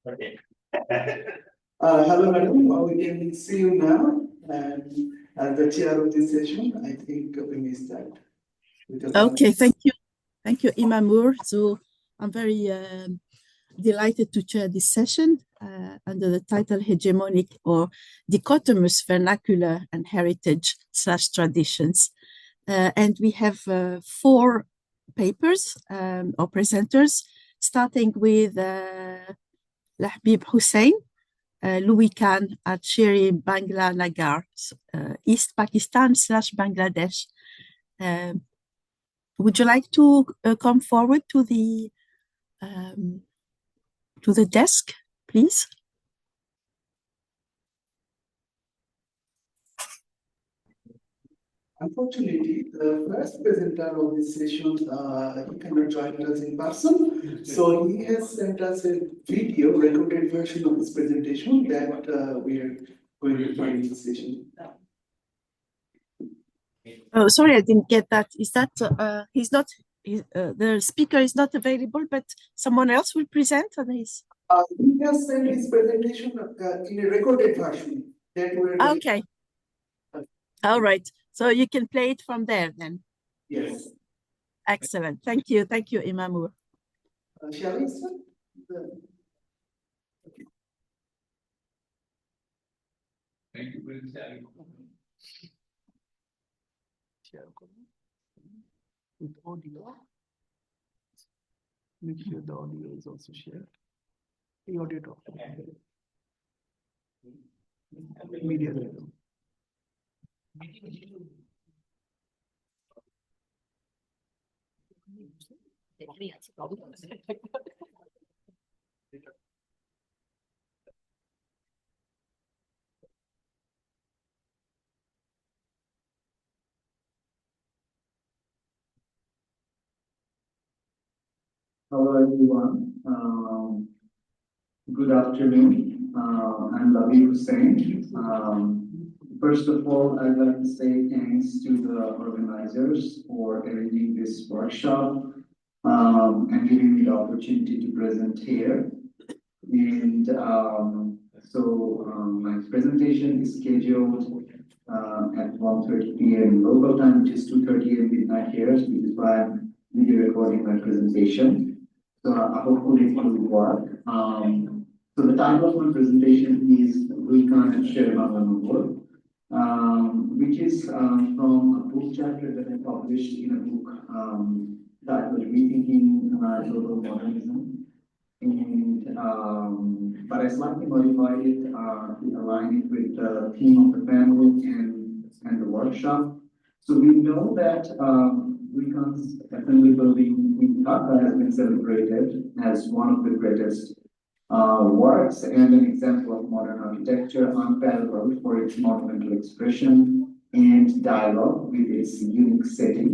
Okay. Hello, madam. We can see you now. And as the chair of this session, I think we may start. Okay, thank you. Thank you, Imamur. So I'm very delighted to chair this session under the title Hegemonic or Dichotomous Vernacular and Heritage / Traditions. And we have 4 papers or presenters, starting with Lahbib Hussain, Louis Khan at Shiri Bangla Nagar, East Pakistan / Bangladesh. Would you like to come forward to the desk, please? Unfortunately, the first presenter of this session, he cannot join us in person. So he has sent us a video, recorded version of this presentation that we are going to find in this session. Oh, sorry, I didn't get that. Is that he's not? The speaker is not available, but someone else will present on his. He has sent his presentation in a recorded version. That Okay. All right. So you can play it from there then. Yes. Excellent. Thank you. Thank you, Imamur. Shall we start? Okay. Thank you for sharing. Share with audio. Make sure the audio is also shared. The audio document. Media. Hello everyone. Good afternoon. I'm Labi Hussain. First of all, I'd like to say thanks to the organizers for arranging this workshop and giving me the opportunity to present here. And my presentation is scheduled at 1:30 p.m. local time, which is 2:30 a.m. midnight here, which is why I'm video recording my presentation. So hopefully it will work. So the title of my presentation is Vulkan and Sherman which is from a book chapter that I published in a book titled Rethinking Global Modernism. And but I slightly modified it to align it with the theme of the panel and the workshop. So we know that Vulkan's assembly building in Dhaka has been celebrated as one of the greatest works and an example of modern architecture, unparalleled for its monumental expression and dialogue with its unique setting.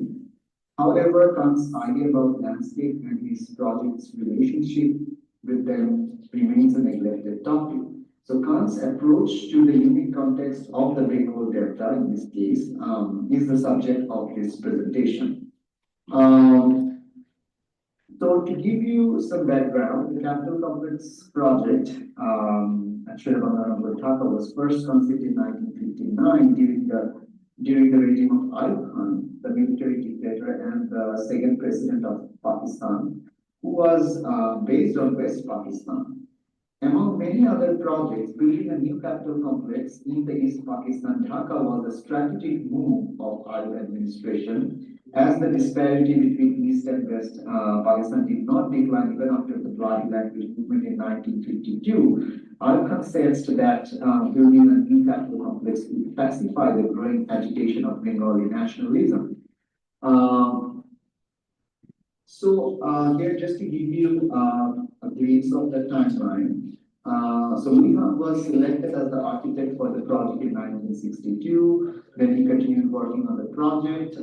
However, Kant's idea about landscape and his project's relationship with them remains a neglected topic. So Kant's approach to the unique context of the Bengal Delta, in this case, is the subject of this presentation. So to give you some background, the Capital Complex project at Shirabanganagar Dhaka was first conceived in 1959 during the regime of Ayub Khan, the military dictator and the second president of Pakistan, who was based on West Pakistan. Among many other projects, building a new capital complex in the East Pakistan, Dhaka was a strategic move of Ayub administration, as the disparity between East and West Pakistan did not decline even after the bloody language movement in 1952. Ayub Khan sensed that building a new capital complex would pacify the growing agitation of Bengali nationalism. Here, just to give you a glimpse of the timeline. So Vulkan was selected as the architect for the project in 1962. Then he continued working on the project.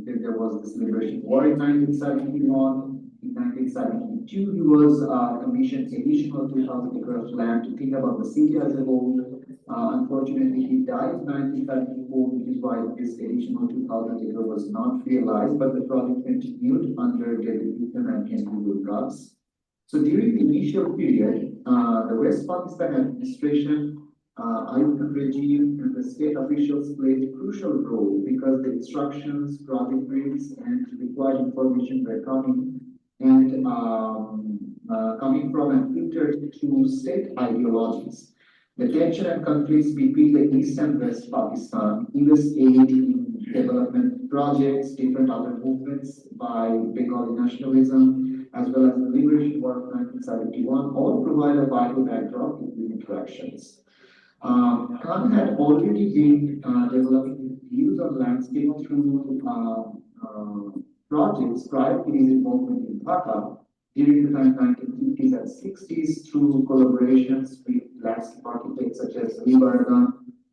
Then there was the Liberation War in 1971. In 1972, he was commissioned additional 2,000 acres of land to think about the city as a whole. Unfortunately, he died in 1974, which is why this additional 2,000 acres was not realized, but the project continued under David Beacon and Henry Wilcox. So during the initial period, the West Pakistan administration, Ayub regime, and the state officials played a crucial role because the instructions, project briefs, and required information were coming from and filtered through state ideologies. The tension and conflicts between the East and West Pakistan, US aid in development projects, different other movements by Bengali nationalism, as well as the Liberation War of 1971, all provide a vital backdrop in these interactions. Khan had already been developing views on landscape through projects prior to his involvement in Dhaka during the 1950s and 60s through collaborations with landscape architects such as Lee Baragan,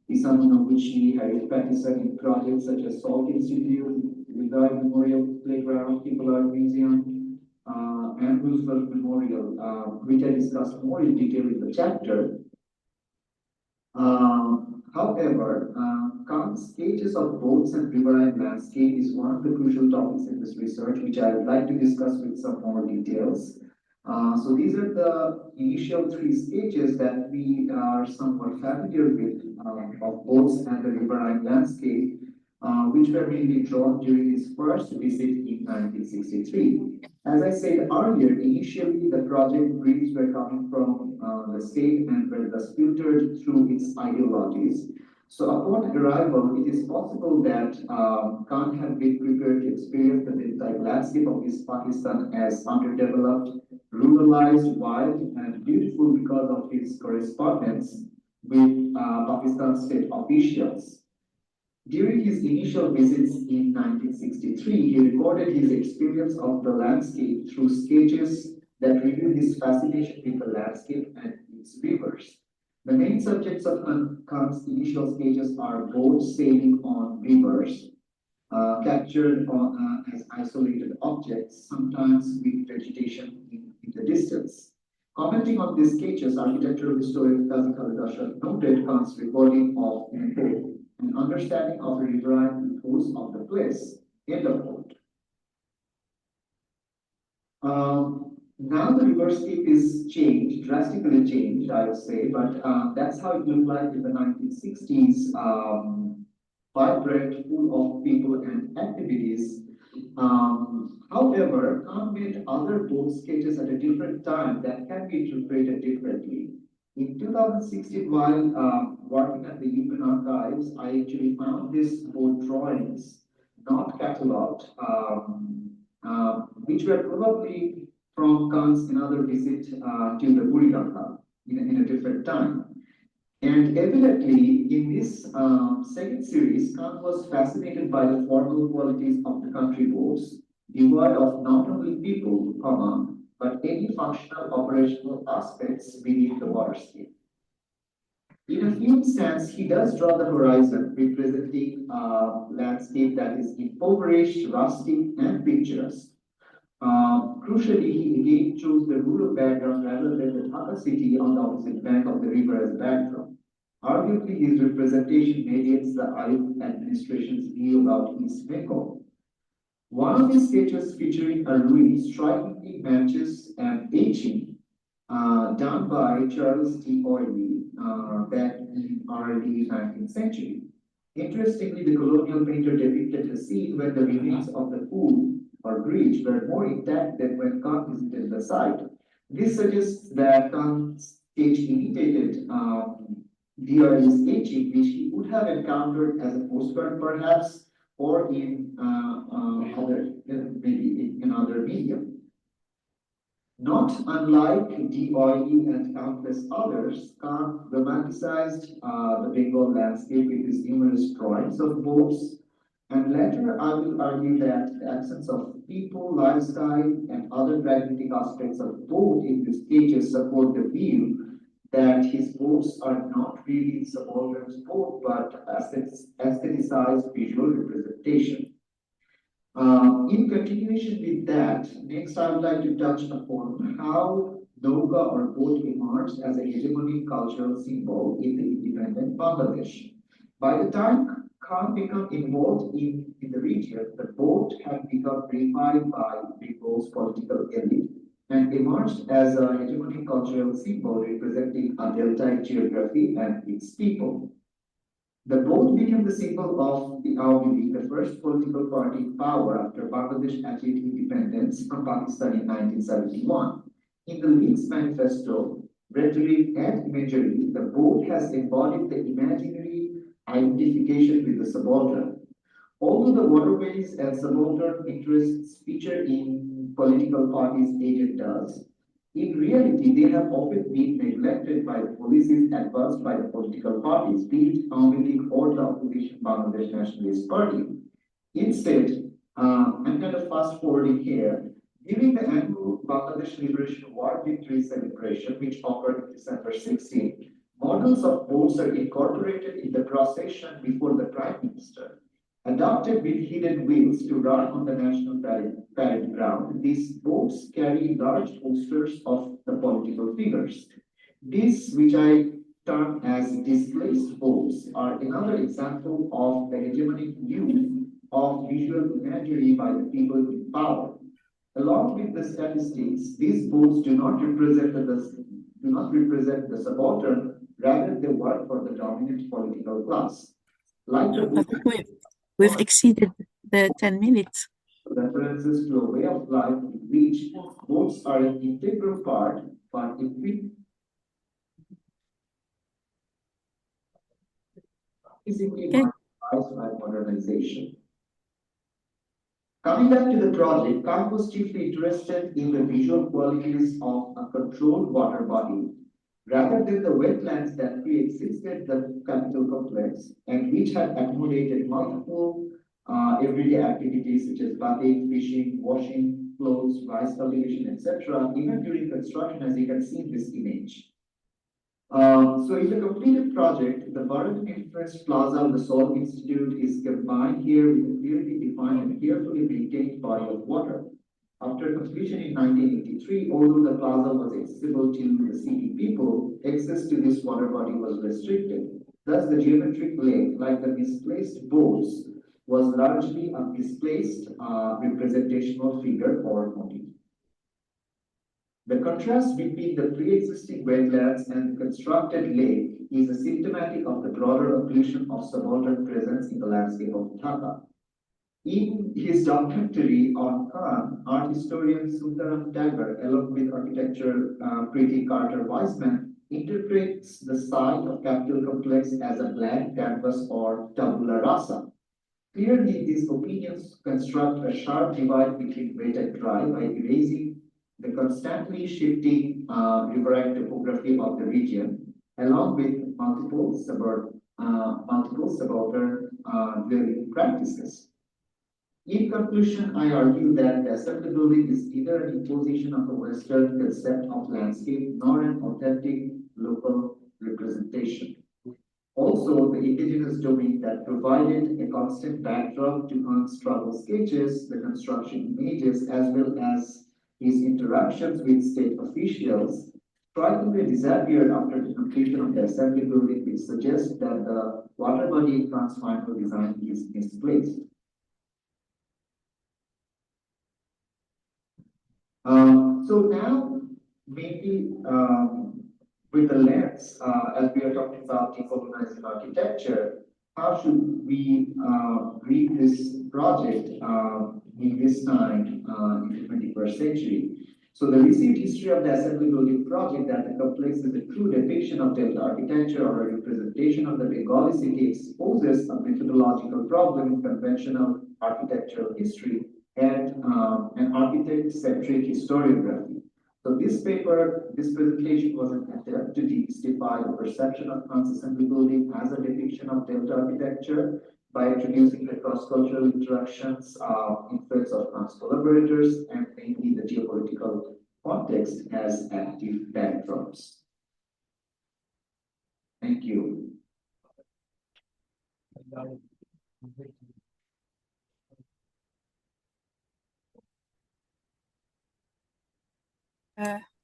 Isamu Noguchi, Harry Pattison in projects such as Salt Institute, Vidal Memorial Playground, People Art Museum, and Roosevelt Memorial, which I discussed more in detail in the chapter. However, Khan's sketches of boats and riverine landscape is one of the crucial topics in this research, which I would like to discuss with some more details. So these are the initial three sketches that we are somewhat familiar with of boats and the riverine landscape, which were mainly drawn during his first visit in 1963. As I said earlier, initially the project briefs were coming from the state and were thus filtered through its ideologies. So upon arrival, it is possible that Khan had been prepared to experience the entire landscape of East Pakistan as underdeveloped, ruralized, wild, and beautiful because of his correspondence with Pakistan state officials. During his initial visits in 1963, he recorded his experience of the landscape through sketches that reveal his fascination with the landscape and its rivers. The main subjects of Khan's initial sketches are boats sailing on rivers, captured as isolated objects, sometimes with vegetation in the distance. Commenting on these sketches, architectural historian Qazi Khalid Ashraf noted Khan's recording of an understanding of the riverine ethos of the place. End of quote. Now the riverscape is changed, drastically changed, I would say, but that's how it looked like in the 1960s, vibrant, full of people and activities. However, Khan made other boat sketches at a different time that can be interpreted differently. In 2016, while working at the UN Archives, I actually found these boat drawings not catalogued, which were probably from Khan's another visit to the Buriganga in a different time. And evidently, in this second series, Khan was fascinated by the formal qualities of the country boats, devoid of not only people, but any functional operational aspects beneath the waterscape. In a few instances, he does draw the horizon, representing a landscape that is impoverished, rustic, and picturesque. Crucially, he again chose the rural background rather than the Dhaka city on the opposite bank of the river as backdrop. Arguably, his representation mediates the Ayub administration's view about East Bengal. One of his sketches featuring a ruin strikingly matches an etching done by Charles D. Oily back in early 19th century. Interestingly, the colonial painter depicted a scene where the remains of the pool or bridge were more intact than when Khan visited the site. This suggests that Khan's sketch imitated D.R.'s etching, which he would have encountered as a postcard perhaps, or in maybe in other medium. Not unlike D.R.E. and countless others, Khan romanticized the Bengal landscape with his numerous drawings of boats, and later I will argue that the absence of people, lifestyle, and other pragmatic aspects of both in these pages support the view that his boats are not really subaltern sport, but aestheticized visual representation. In continuation with that, next I would like to touch upon how Nauka or boat emerged as a hegemonic cultural symbol in the independent Bangladesh. By the time Khan became involved in the region, the boat had become reified by Bengal's political elite and emerged as a hegemonic cultural symbol representing a deltaic geography and its people. The boat became the symbol of the Awami League, the first political party in power after Bangladesh achieved independence from Pakistan in 1971. In the League's manifesto, rhetoric and imagery, the boat has embodied the imaginary identification with the subaltern. Although the waterways and subaltern interests feature in political parties' agendas, in reality, they have often been neglected by the policies advanced by the political parties, be it Awami League or the opposition Bangladesh Nationalist Party. Instead, I'm kind of fast forwarding here. During the annual Bangladesh Liberation War Victory celebration, which occurred in December 16, models of boats are incorporated in the procession before the Prime Minister. Adopted with hidden wheels to run on the national parade ground, these boats carry large posters of the political figures. These, which I term as displaced boats, are another example of the hegemonic use of visual imagery by the people in power. Along with the statistics, these boats do not represent the subaltern, rather they work for the dominant political class. Like the I think we've exceeded the 10 minutes. references to a way of life in which boats are an integral part, but increasingly marginalized by modernization. Coming back to the project, Khan was chiefly interested in the visual qualities of a controlled water body, rather than the wetlands that pre-existed the capital complex and which had accommodated multiple everyday activities such as bathing, fishing, washing clothes, rice cultivation, etc., even during construction, as you can see in this image. So in the completed project, the Bharat Influence Plaza of the Salt Institute is combined here with a clearly defined and carefully maintained body of water. After completion in 1983, although the plaza was accessible to the city people, access to this water body was restricted. Thus, the geometric lake, like the misplaced boats, was largely a misplaced representational figure or motif. The contrast between the pre-existing wetlands and the constructed lake is a symptomatic of the broader occlusion of subaltern presence in the landscape of Dhaka. In his documentary on Khan, art historian Sundaram Tagore, along with architecture critic Carter Wiseman, interprets the site of Capitol Complex as a blank canvas or tabula rasa. Clearly, these opinions construct a sharp divide between wet and dry by erasing the constantly shifting riverine topography of the region, along with multiple subaltern dwelling practices. In conclusion, I argue that the assembly building is neither an imposition of a Western concept of landscape nor an authentic local representation. Also, the indigenous domain that provided a constant backdrop to Khan's travel sketches, the construction images, as well as his interactions with state officials, strikingly disappeared after the completion of the assembly building, which suggests that the water body in Khan's final design is misplaced. So now, maybe with the lens, as we are talking about decolonizing architecture, how should we read this project in this time in the 21st century? So the received history of the assembly building project that the complex is a true depiction of Delta architecture or a representation of the Bengali city exposes a methodological problem in conventional architectural history and an architect-centric historiography. So this presentation was an attempt to demystify the perception of Khan's assembly building as a depiction of Delta architecture by introducing the cross-cultural interactions, influence of Khan's collaborators, and mainly the geopolitical context as active backdrops. Thank you.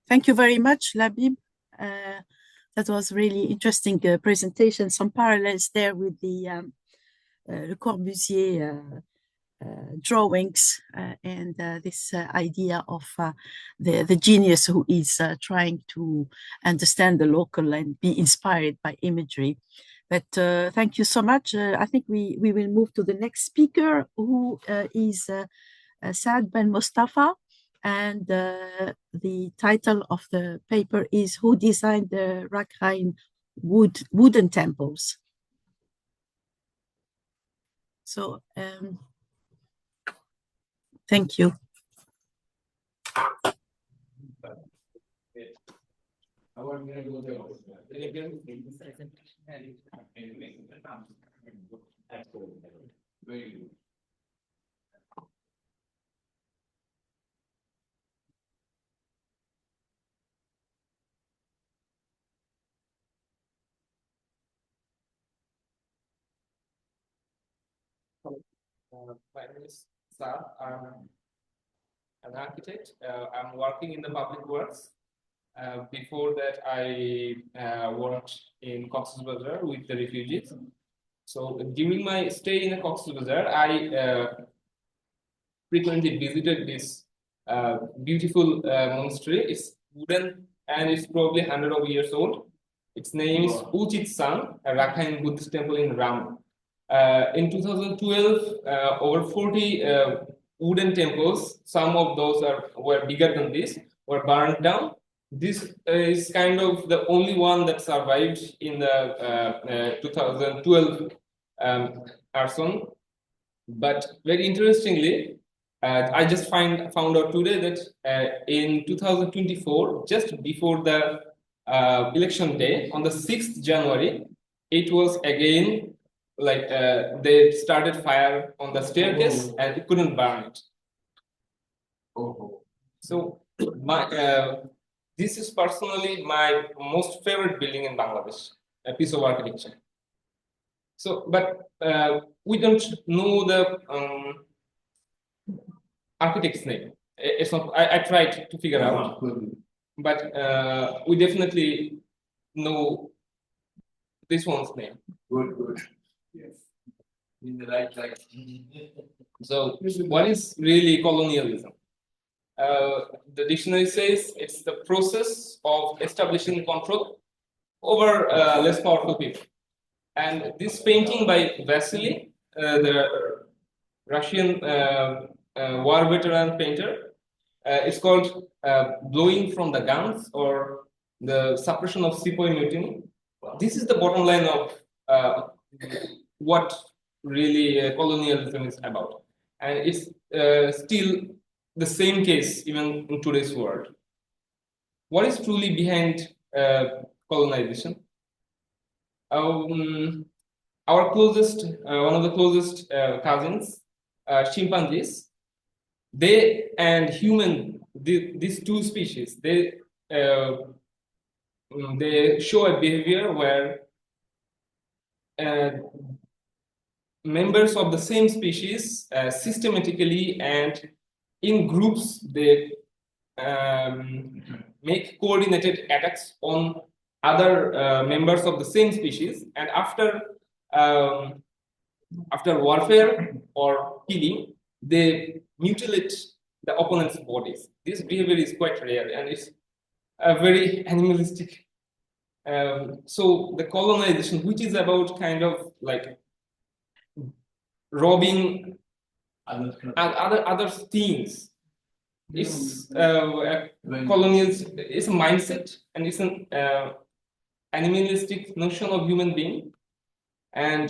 Thank you very much, Labib. That was really interesting presentation. Some parallels there with the Le Corbusier drawings and this idea of the genius who is trying to understand the local and be inspired by imagery. But thank you so much. I think we will move to the next speaker, who is Saad Ben Mustafa. And the title of the paper is Who Designed the Rakhine Wooden Temples? So, thank you. Very good. My name is Saad. I'm an architect. I'm working in the public works. Before that, I worked in Cox's Bazar with the refugees. So during my stay in Cox's Bazar, I frequently visited this beautiful monastery. It's wooden and it's probably 100 of years old. Its name is Uchit Sang, a Rakhine Buddhist temple in Ram. In 2012, over 40 wooden temples, some of those were bigger than this, were burned down. This is kind of the only one that survived in the 2012 arson. But very interestingly, I just found out today that in 2024, just before the election day, on the 6th January, it was again like they started fire on the staircase and it couldn't burn it. So this is personally my most favorite building in Bangladesh, a piece of architecture. So, but we don't know the architect's name. It's not. I tried to figure out, but we definitely know this one's name. Good. Yes. In the right direction. So, what is really colonialism? The dictionary says it's the process of establishing control over less powerful people. And this painting by Vasily, the Russian war veteran painter, it's called Blowing from the Guns, or the Suppression of Sepoy Mutiny. This is the bottom line of what really colonialism is about. And it's still the same case even in today's world. What is truly behind colonization? Our closest, one of the closest cousins, chimpanzees, they and human, these two species, they show a behavior where members of the same species systematically and in groups, they make coordinated attacks on other members of the same species, and after warfare or killing, they mutilate the opponent's bodies. This behavior is quite rare and it's very animalistic. So the colonization, which is about kind of like robbing other things, is colonialism. It's a mindset and it's an animalistic notion of human being, and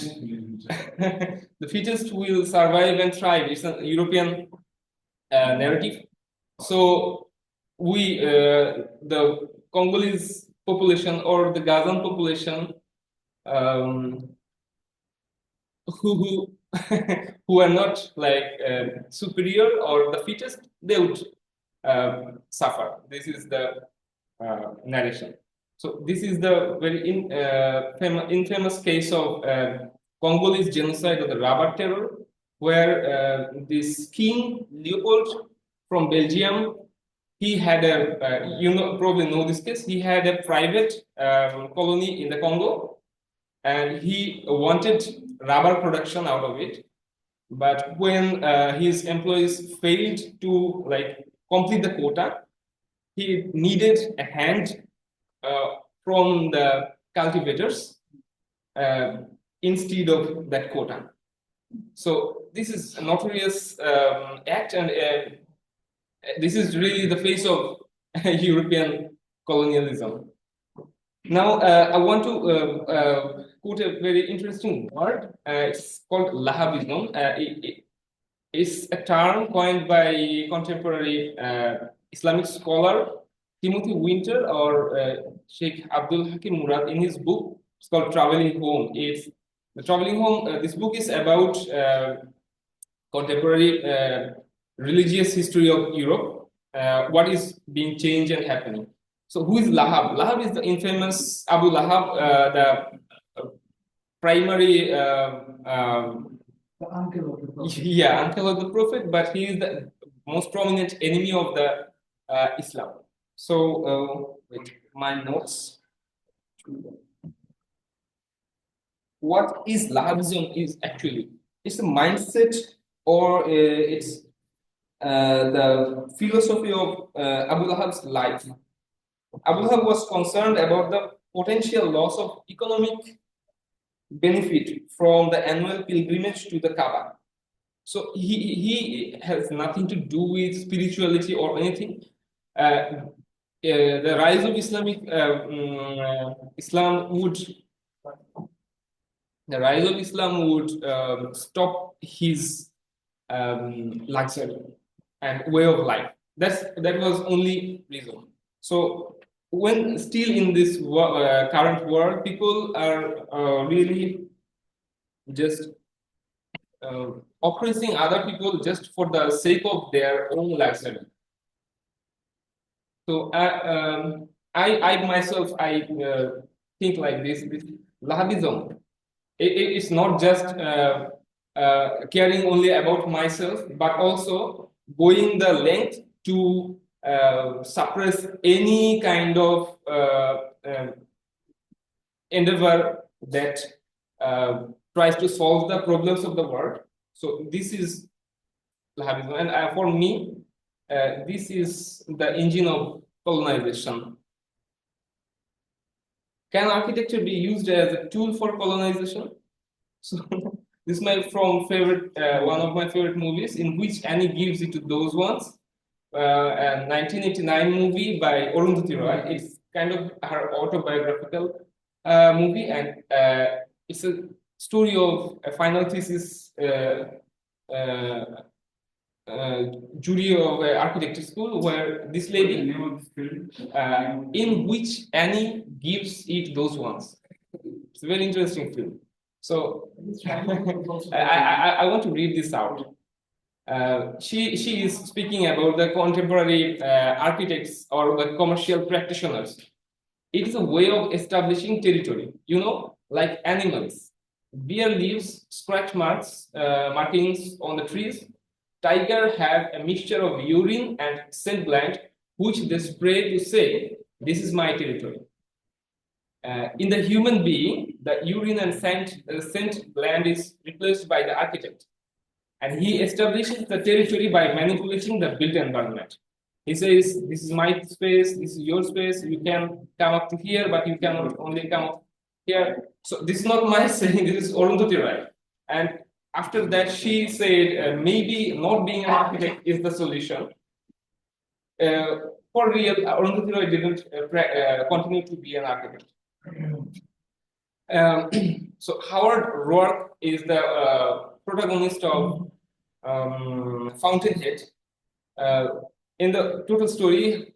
the fittest will survive and thrive. It's a European narrative. So we, the Congolese population or the Gazan population, who who are not like superior or the fittest, they would suffer. This is the narration. So this is the very infamous case of Congolese genocide of the rubber terror, where this King Leopold from Belgium, he had a, you probably know this case, he had a private colony in the Congo, and he wanted rubber production out of it. But when his employees failed to complete the quota, he needed a hand from the cultivators uh, instead of that quota. So this is a notorious act, and this is really the face of European colonialism. Now, I want to quote a very interesting word. It's called Lahabism. It's a term coined by contemporary Islamic scholar Timothy Winter or Sheikh Abdul Hakim Murad in his book. It's called Traveling Home. It's the Traveling Home. This book is about contemporary religious history of Europe. What is being changed and happening. So, who is Lahab? Lahab is the infamous Abu Lahab, the primary The uncle of the Prophet. yeah, uncle of the Prophet, but he is the most prominent enemy of the Islam. So, wait, my notes. What is Lahabism is actually? It's a mindset or it's the philosophy of Abu Lahab's life. Abu Lahab was concerned about the potential loss of economic benefit from the annual pilgrimage to the Kaaba. So he has nothing to do with spirituality or anything. The rise of Islam would stop his luxury and way of life. That was only reason. So when still in this current world, people are really just oppressing other people just for the sake of their own luxury. So I myself think like this Lahabism. It's not just caring only about myself, but also going the length to suppress any kind of endeavor that tries to solve the problems of the world. So this is Lahabism, and for me, this is the engine of colonization. Can architecture be used as a tool for colonization? So this is my one of my favorite movies, in which Annie gives it to those ones. A 1989 movie by Arundhati Roy. It's kind of her autobiographical movie, and it's a story of a final thesis jury of architecture school, where this lady, in which Annie gives it those ones. It's a very interesting film. So I want to read this out. She is speaking about the contemporary architects or the commercial practitioners. It is a way of establishing territory, like animals. Bear leaves scratch markings on the trees. Tiger have a mixture of urine and scent gland, which they spray to say, "This is my territory." In the human being, the urine and scent gland is replaced by the architect. And he establishes the territory by manipulating the built environment. He says, "This is my space, this is your space, you can come up to here, but you cannot only come up here." So this is not my saying, this is Arundhati Roy. And after that, she said, maybe not being an architect is the solution. For real, Arundhati Roy didn't continue to be an architect. So Howard Roark is the protagonist of Fountainhead. In the total story,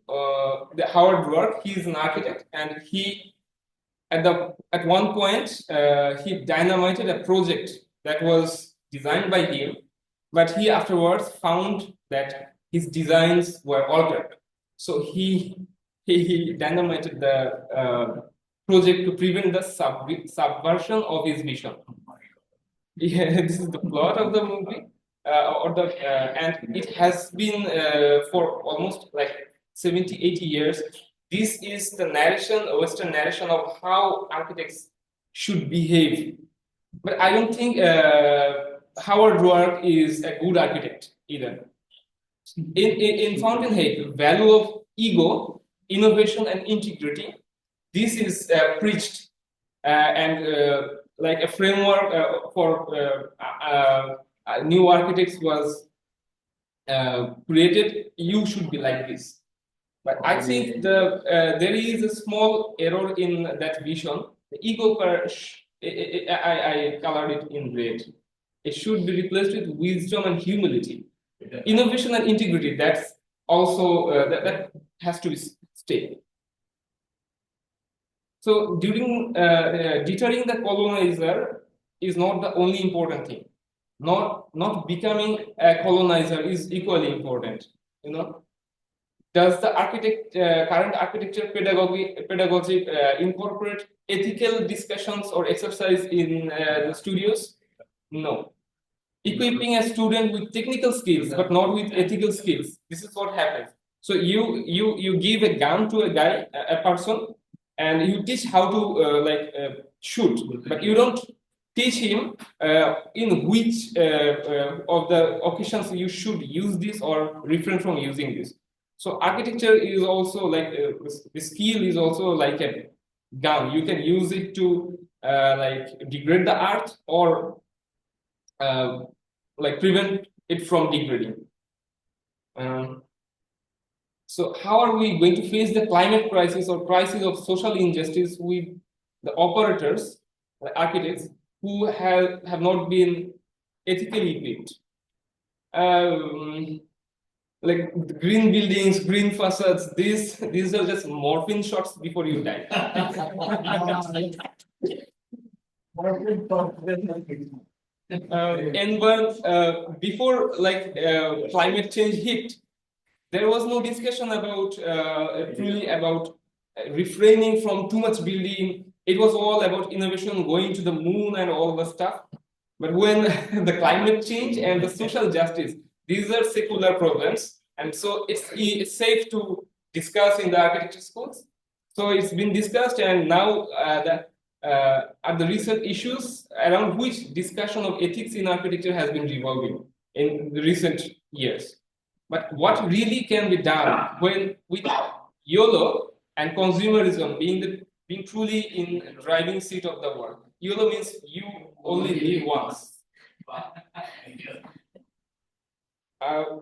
the Howard Roark, he is an architect, and he at one point he dynamited a project that was designed by him, but he afterwards found that his designs were altered. So he dynamited the project to prevent the subversion of his vision. Yeah, this is the plot of the movie, and it has been for almost like 70, 80 years. This is the narration, Western narration of how architects should behave. But I don't think Howard Roark is a good architect either. In Fountainhead, value of ego, innovation, and integrity, this is preached and like a framework for new architects was created. You should be like this. But I think there is a small error in that vision. The ego, I colored it in red. It should be replaced with wisdom and humility. Innovation and integrity, that's also, that has to stay. So during deterring the colonizer is not the only important thing. Not becoming a colonizer is equally important. Does the current architecture pedagogy incorporate ethical discussions or exercise in the studios? No. Equipping a student with technical skills but not with ethical skills. This is what happens. So you give a gun to a guy, a person, and you teach how to shoot, but you don't teach him in which of the occasions you should use this or refrain from using this. So architecture is also like the skill is also like a gun. You can use it to like degrade the art or like prevent it from degrading. So how are we going to face the climate crisis or crisis of social injustice with the operators, the architects, who have not been ethically equipped? Like the green buildings, green facades, these are just morphine shots before you die. And before like climate change hit, there was no discussion about truly about refraining from too much building. It was all about innovation, going to the moon and all the stuff. But when the climate change and the social justice, these are secular problems, and so it's safe to discuss in the architecture schools. So it's been discussed, and now are the recent issues around which discussion of ethics in architecture has been revolving in the recent years. But what really can be done when with YOLO and consumerism being truly in driving seat of the world? YOLO means you only live once.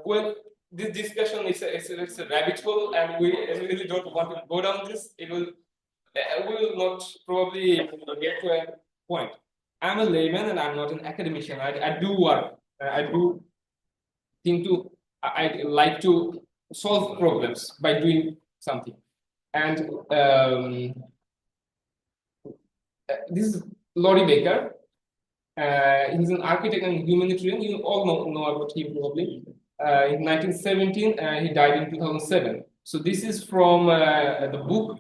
Well, this discussion is a rabbit hole, and we really don't want to go down this. We will not probably get to a point. I'm a layman and I'm not an academician. I do work. I do think to. I like to solve problems by doing something. And this is Laurie Baker. He's an architect and humanitarian. You all know about him probably. In 1917, he died in 2007. So this is from the book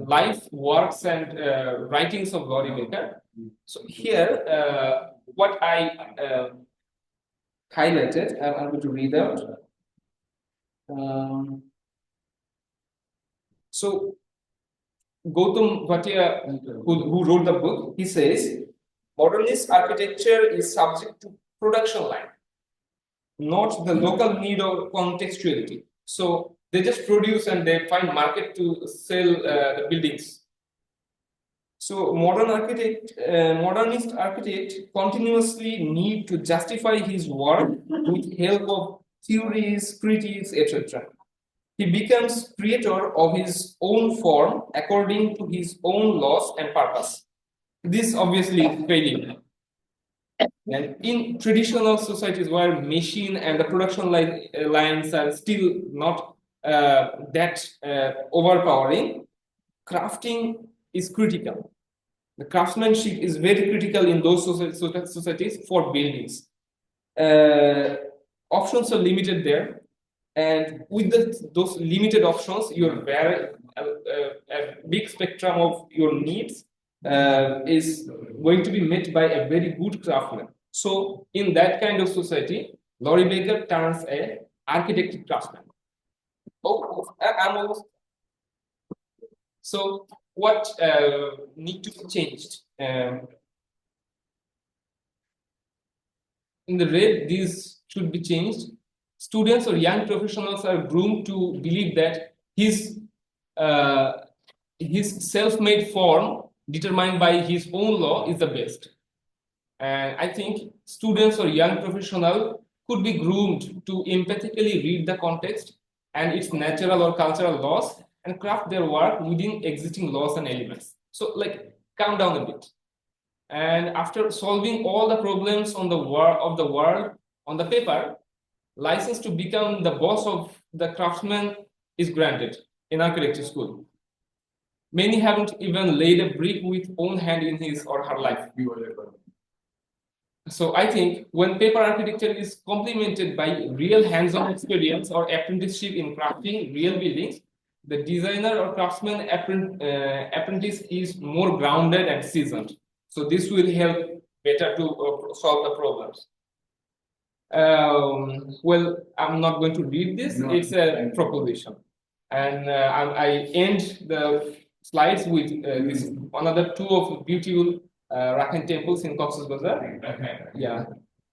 Life, Works, and Writings of Laurie Baker. So here, what I highlighted, I'm going to read out. So Gautam Bhatia, who wrote the book, he says, modernist architecture is subject to production line, not the local need or contextuality. So they just produce and they find market to sell the buildings. So modernist architect continuously need to justify his work with help of theories, critiques, etc. He becomes creator of his own form according to his own laws and purpose. This obviously is failing. And in traditional societies where machine and the production lines are still not that overpowering, crafting is critical. The craftsmanship is very critical in those societies for buildings. Options are limited there, and with those limited options, your a big spectrum of your needs is going to be met by a very good craftsman. So, in that kind of society, Laurie Baker turns a architect craftsman. I'm almost. So, what need to be changed? in the red, these should be changed. Students or young professionals are groomed to believe that his self-made form determined by his own law is the best. And I think students or young professionals could be groomed to empathetically read the context and its natural or cultural laws and craft their work within existing laws and elements. So, like, calm down a bit. And after solving all the problems on the world on the paper, license to become the boss of the craftsman is granted in architecture school. Many haven't even laid a brick with own hand in his or her life. So I think when paper architecture is complemented by real hands-on experience or apprenticeship in crafting real buildings, the designer or craftsman apprentice is more grounded and seasoned. So this will help better to solve the problems. Well, I'm not going to read this. No, it's a proposition. And I end the slides with this another two of beautiful Rakhine temples in Cox's Bazar. Yeah.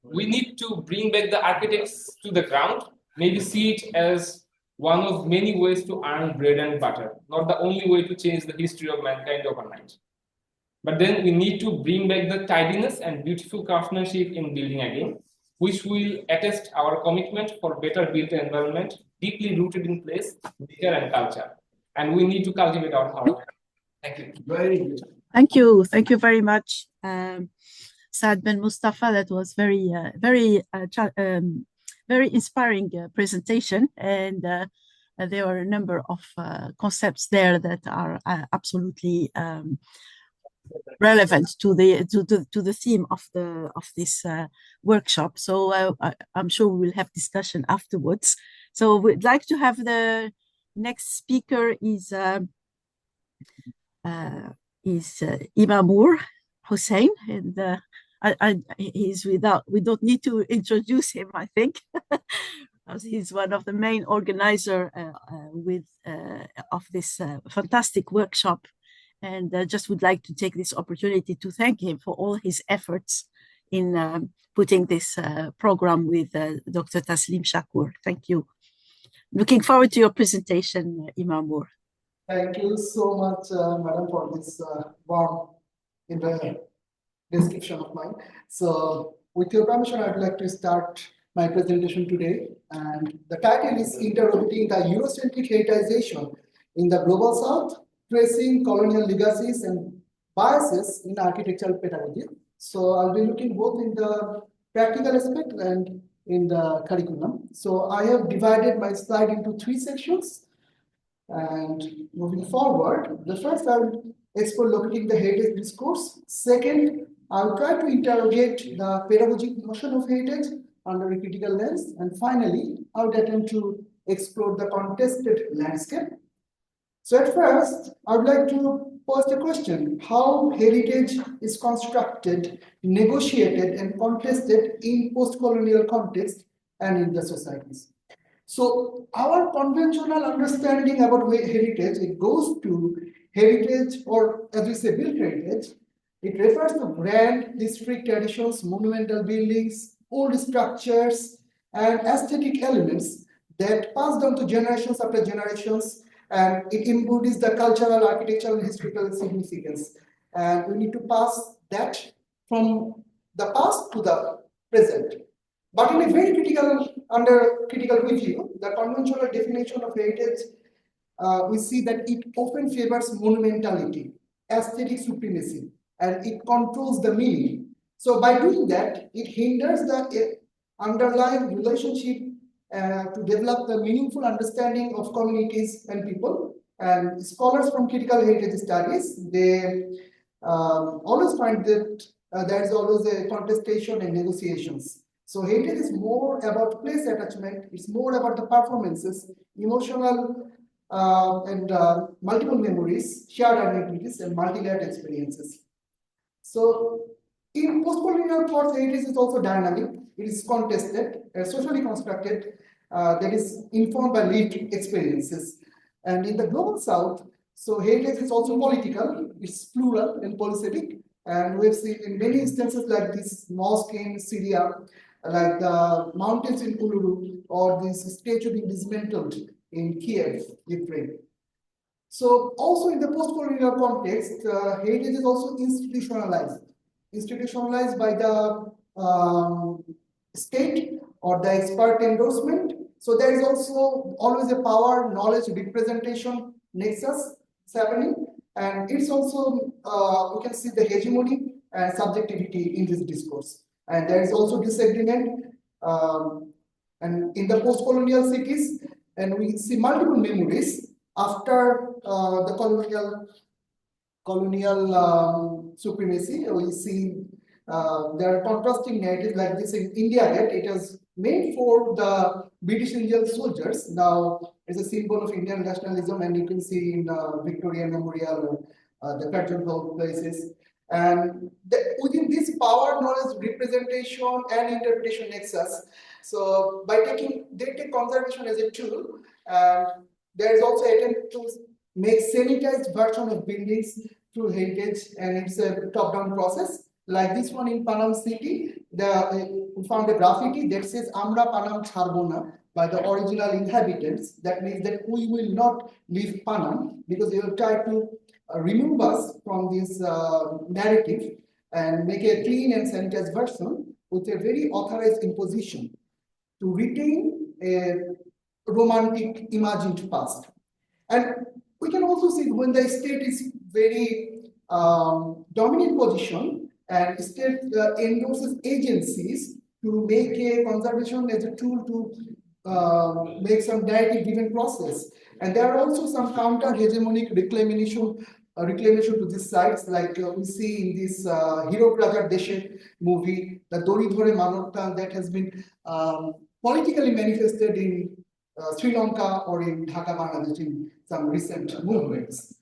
We need to bring back the architects to the ground, maybe see it as one of many ways to earn bread and butter, not the only way to change the history of mankind overnight. But then we need to bring back the tidiness and beautiful craftsmanship in building again, which will attest our commitment for better built environment, deeply rooted in place, nature and culture. And we need to cultivate our heart. Thank you. Very good. Thank you. Thank you very much, Saad Ben Mustafa. That was very inspiring presentation. And there are a number of concepts there that are absolutely relevant to the theme of this workshop. So I'm sure we will have discussion afterwards. So we'd like to have the next speaker is Imamur Hussein, and he's we don't need to introduce him, I think. He's one of the main organizer of this fantastic workshop. And just would like to take this opportunity to thank him for all his efforts in putting this program with Dr. Taslim Shakur. Thank you. Looking forward to your presentation, Imamur. Thank you so much, Madam, for this warm description of mine. So, with your permission, I'd like to start my presentation today. And the title is Interrogating the Eurocentric Heritization in the Global South, Tracing Colonial Legacies and Biases in Architectural Pedagogy. So I'll be looking both in the practical aspect and in the curriculum. So I have divided my slide into 3 sections. And moving forward, the first I will explore locating the heritage discourse. Second, I'll try to interrogate the pedagogic notion of heritage under a critical lens. And finally, I'll attempt to explore the contested landscape. So at first, I would like to pose the question, how heritage is constructed, negotiated, and contested in post-colonial context and in the societies. So our conventional understanding about heritage, it goes to heritage, or as we say, built heritage. It refers to grand historic traditions, monumental buildings, old structures, and aesthetic elements that pass down to generations after generations. And it embodies the cultural, architectural, and historical significance. And we need to pass that from the past to the present. But in a very under critical review, the conventional definition of heritage, we see that it often favors monumentality, aesthetic supremacy, and it controls the meaning. So by doing that, it hinders the underlying relationship to develop the meaningful understanding of communities and people. And scholars from critical heritage studies, they always find that there is always a contestation and negotiations. So heritage is more about place attachment, it's more about the performances, emotional and multiple memories, shared identities, and multi-layered experiences. So in post-colonial thought, heritage is also dynamic. It is contested, socially constructed, that is informed by lived experiences. And in the global south, so heritage is also political, it's plural and polysemic. And we've seen in many instances like this mosque in Syria, like the mountains in Uluru or this statue being dismantled in Kiev, Ukraine. So also in the post-colonial context, heritage is also institutionalized by the state or the expert endorsement. So there is also always a power, knowledge, representation nexus happening, and it's also we can see the hegemony and subjectivity in this discourse. And there is also disagreement, and in the post-colonial cities, and we see multiple memories after the colonial supremacy. We see there are contrasting narratives like this in India that it was made for the British Indian soldiers. Now it's a symbol of Indian nationalism, and you can see in Victoria Memorial or the Curtain Hall places. And within this power, knowledge, representation, and interpretation nexus. So by they take conservation as a tool, and there is also attempt to make sanitized version of buildings through heritage, and it's a top-down process. Like this one in Panam City, we found a graffiti that says "Amra Panam Charbona" by the original inhabitants. That means that we will not leave Panam because they will try to remove us from this narrative and make a clean and sanitized version with a very authorized imposition to retain a romantic imagined past. And we can also see when the state is very dominant position and state endorses agencies to make a conservation as a tool to make some narrative driven process. And there are also some counter hegemonic reclamation to these sites, like we see in this Hero Rajar Deshe movie, the Dori Dhore Manota, that has been politically manifested in Sri Lanka or in Dhaka, Bangladesh in some recent movements.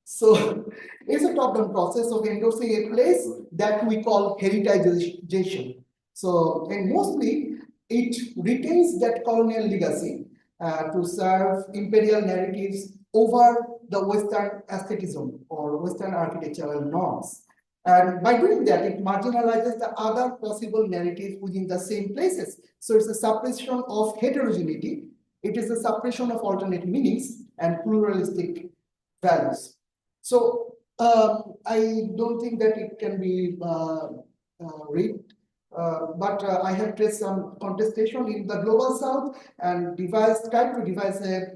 So it's a top-down process of endorsing a place that we call heritization. So, and mostly it retains that colonial legacy to serve imperial narratives over the Western aestheticism or Western architectural norms. And by doing that, it marginalizes the other possible narratives within the same places. So it's a suppression of heterogeneity. It is a suppression of alternate meanings and pluralistic values. So I don't think that it can be read, but I have traced some contestation in the global south and tried to devise a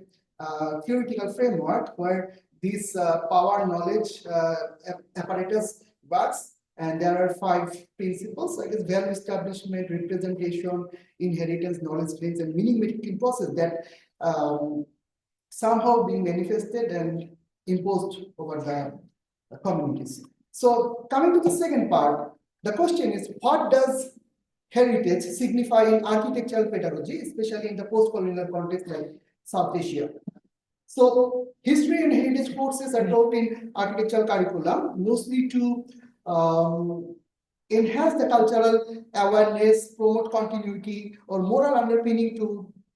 theoretical framework where this power knowledge apparatus works. And there are 5 principles, I guess: value establishment, representation, inheritance, knowledge claims, and meaning making process that somehow being manifested and imposed over the communities. So coming to the second part, the question is, what does heritage signify in architectural pedagogy, especially in the post-colonial context like South Asia? So history and heritage courses are taught in architectural curriculum, mostly to enhance the cultural awareness, promote continuity, or moral underpinning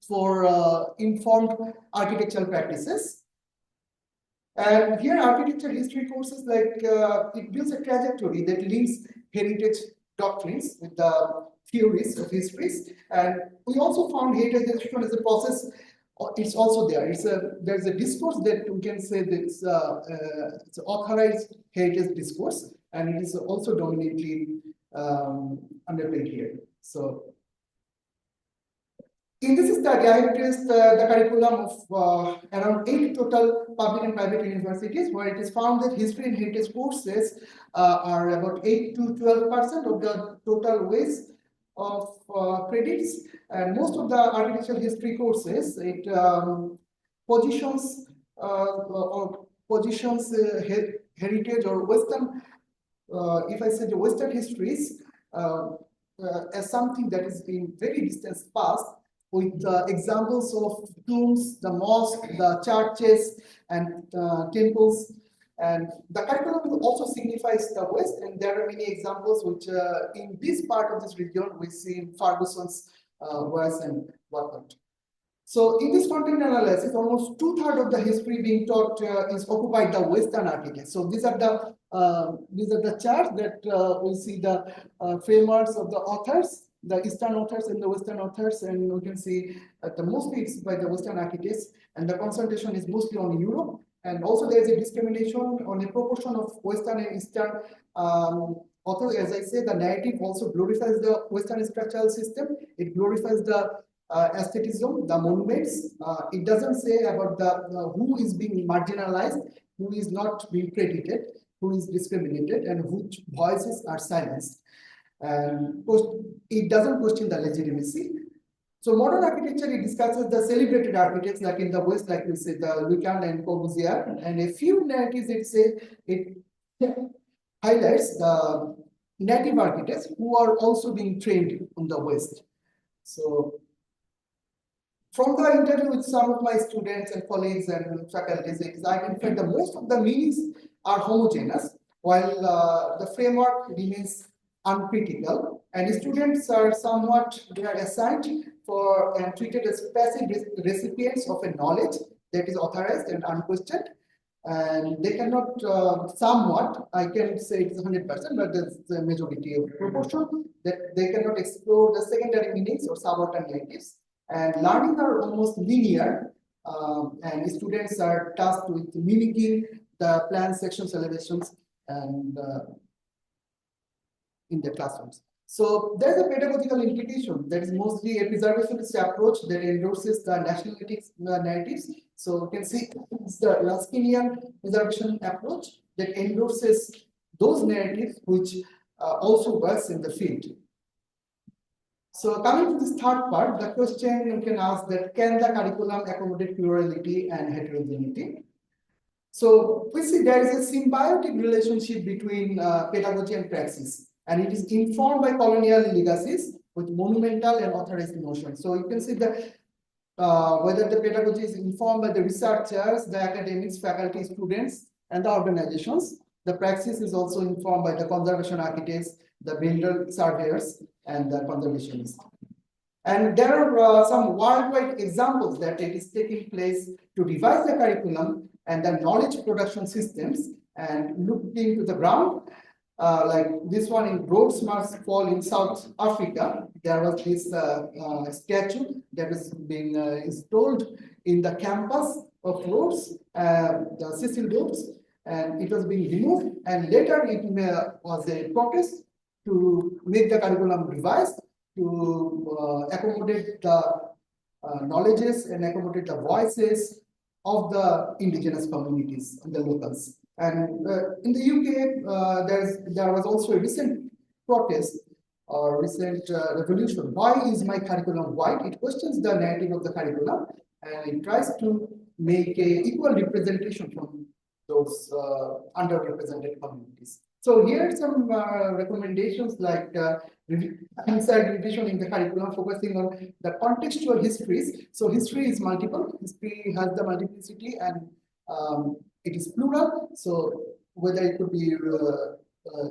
for informed architectural practices. And here, architecture history courses, like it builds a trajectory that links heritage doctrines with the theories of histories. And we also found heritage education as a process. It's also there. There's a discourse that we can say that it's authorized heritage discourse, and it is also dominantly underplayed here. So in this study, I have traced the curriculum of around 8 total public and private universities, where it is found that history and heritage courses are about 8 to 12% of the total weight of credits, and most of the architectural history courses, it positions heritage or Western, if I say the Western histories, as something that is in very distant past, with examples of tombs, the mosque, the churches, and temples. And the curriculum also signifies the West, and there are many examples which in this part of this region we see in Ferguson's West and whatnot. So in this content analysis, almost 2/3 of the history being taught is occupied the Western architects. So these are the charts that we see the frameworks of the authors. the Eastern authors and the Western authors, and we can see the mostly it's by the Western architects, and the concentration is mostly on Europe. And also there is a discrimination on a proportion of Western and Eastern authors. As I say, the narrative also glorifies the Western structural system. It glorifies the aestheticism, the monuments. It doesn't say about the who is being marginalized, who is not being credited, who is discriminated, and which voices are silenced. And it doesn't question the legitimacy. So modern architecture, it discusses the celebrated architects like in the West, like we say, the Lucan and Corbusier, and a few narratives it highlights the native architects who are also being trained in the West. So from the interview with some of my students and colleagues and faculties, it is identified that most of the meanings are homogeneous, while the framework remains uncritical, and students are they are assigned for and treated as passive recipients of a knowledge that is authorized and unquestioned. And they cannot, somewhat, I can say it's 100%, but there's the majority of proportion that they cannot explore the secondary meanings or sub-alternatives. And learning are almost linear, and students are tasked with mimicking the plan sections, elevations, and in the classrooms. So there's a pedagogical implication that is mostly a preservationist approach that endorses the nationalistic narratives. So you can see it's the Ruskinian preservation approach that endorses those narratives which also works in the field. So coming to this third part, the question you can ask that can the curriculum accommodate plurality and heterogeneity? So we see there is a symbiotic relationship between pedagogy and praxis, and it is informed by colonial legacies with monumental and authorized notions. So you can see that whether the pedagogy is informed by the researchers, the academics, faculty, students, and the organizations. The praxis is also informed by the conservation architects, the builder surveyors, and the conservationists. And there are some worldwide examples that it is taking place to revise the curriculum and the knowledge production systems and looking to the ground. Like this one in Rhodesmarsh Fall in South Africa, there was this statue that is being installed in the campus of Rhodes, the Cecil Rhodes, and it was being removed. And later it was a protest to make the curriculum revised to accommodate the knowledges and accommodate the voices of the indigenous communities and the locals. And in the UK, there was also a recent protest or recent revolution. Why is my curriculum white? It questions the narrative of the curriculum, and it tries to make a equal representation from those underrepresented communities. So here are some recommendations like inside revision in the curriculum, focusing on the contextual histories. So history is multiple. History has the multiplicity, and it is plural. So whether it could be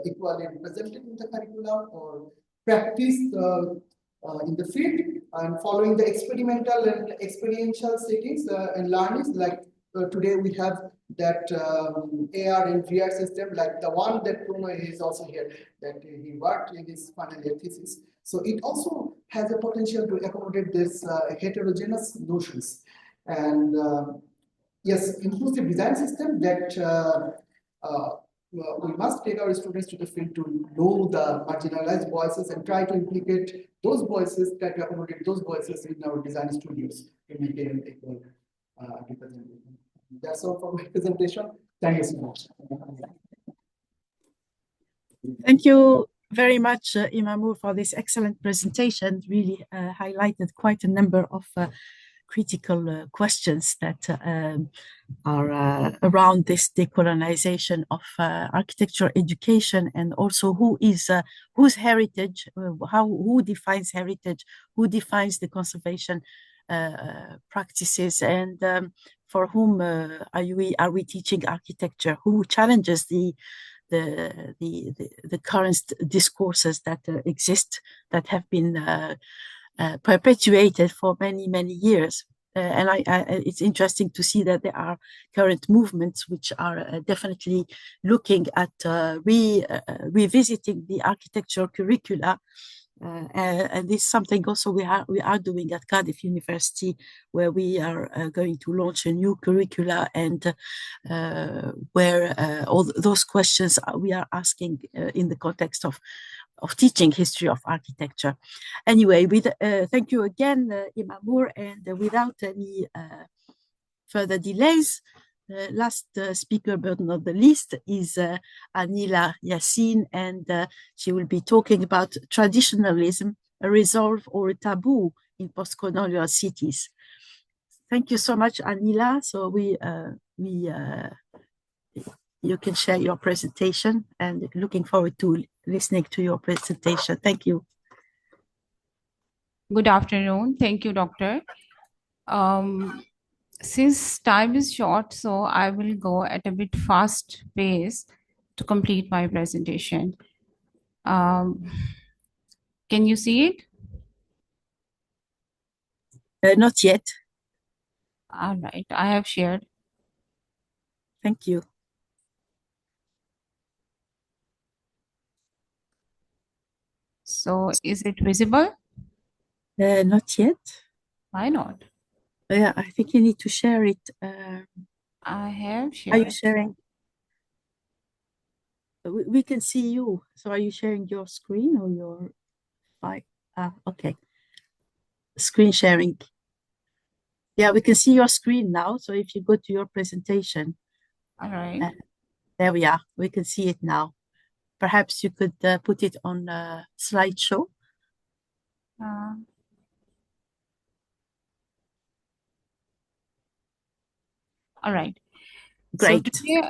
equally represented in the curriculum or practiced in the field, and following the experimental and experiential settings and learnings. Like today we have that AR and VR system, like the one that Bruno is also here, that he worked in his final year thesis. So it also has a potential to accommodate this heterogeneous notions. And yes, inclusive design system that we must take our students to the field to know the marginalized voices and try to implicate those voices, try to accommodate those voices in our design studios to maintain equal representation. That's all for my presentation. Thank you so much. Thank you very much, Imamour, for this excellent presentation. Really highlighted quite a number of critical questions that are around this decolonization of architecture education, and also whose heritage, who defines heritage, who defines the conservation practices, and for whom are we teaching architecture? Who challenges the current discourses that exist, that have been perpetuated for many years. And it's interesting to see that there are current movements which are definitely looking at revisiting the architectural curricula And this is something also we are doing at Cardiff University, where we are going to launch a new curricula, and where all those questions we are asking in the context of teaching history of architecture. Anyway, thank you again, Imam Moore, and without any further delays, the last speaker, but not the least, is Anila Yassin, and she will be talking about traditionalism, a resolve or a taboo in post-colonial cities. Thank you so much, Anila. So you can share your presentation, and looking forward to listening to your presentation. Thank you. Good afternoon. Thank you, Doctor. Since time is short, so I will go at a bit fast pace to complete my presentation. Can you see it? Not yet. All right, I have shared. Thank you. So is it visible? Not yet. Why not? Yeah, I think you need to share it. I have shared. Are you sharing? We can see you. So are you sharing your screen or your file? Okay. Screen sharing. Yeah, we can see your screen now. So if you go to your presentation. All right. There we are. We can see it now. Perhaps you could put it on a slideshow. All right. Great. So today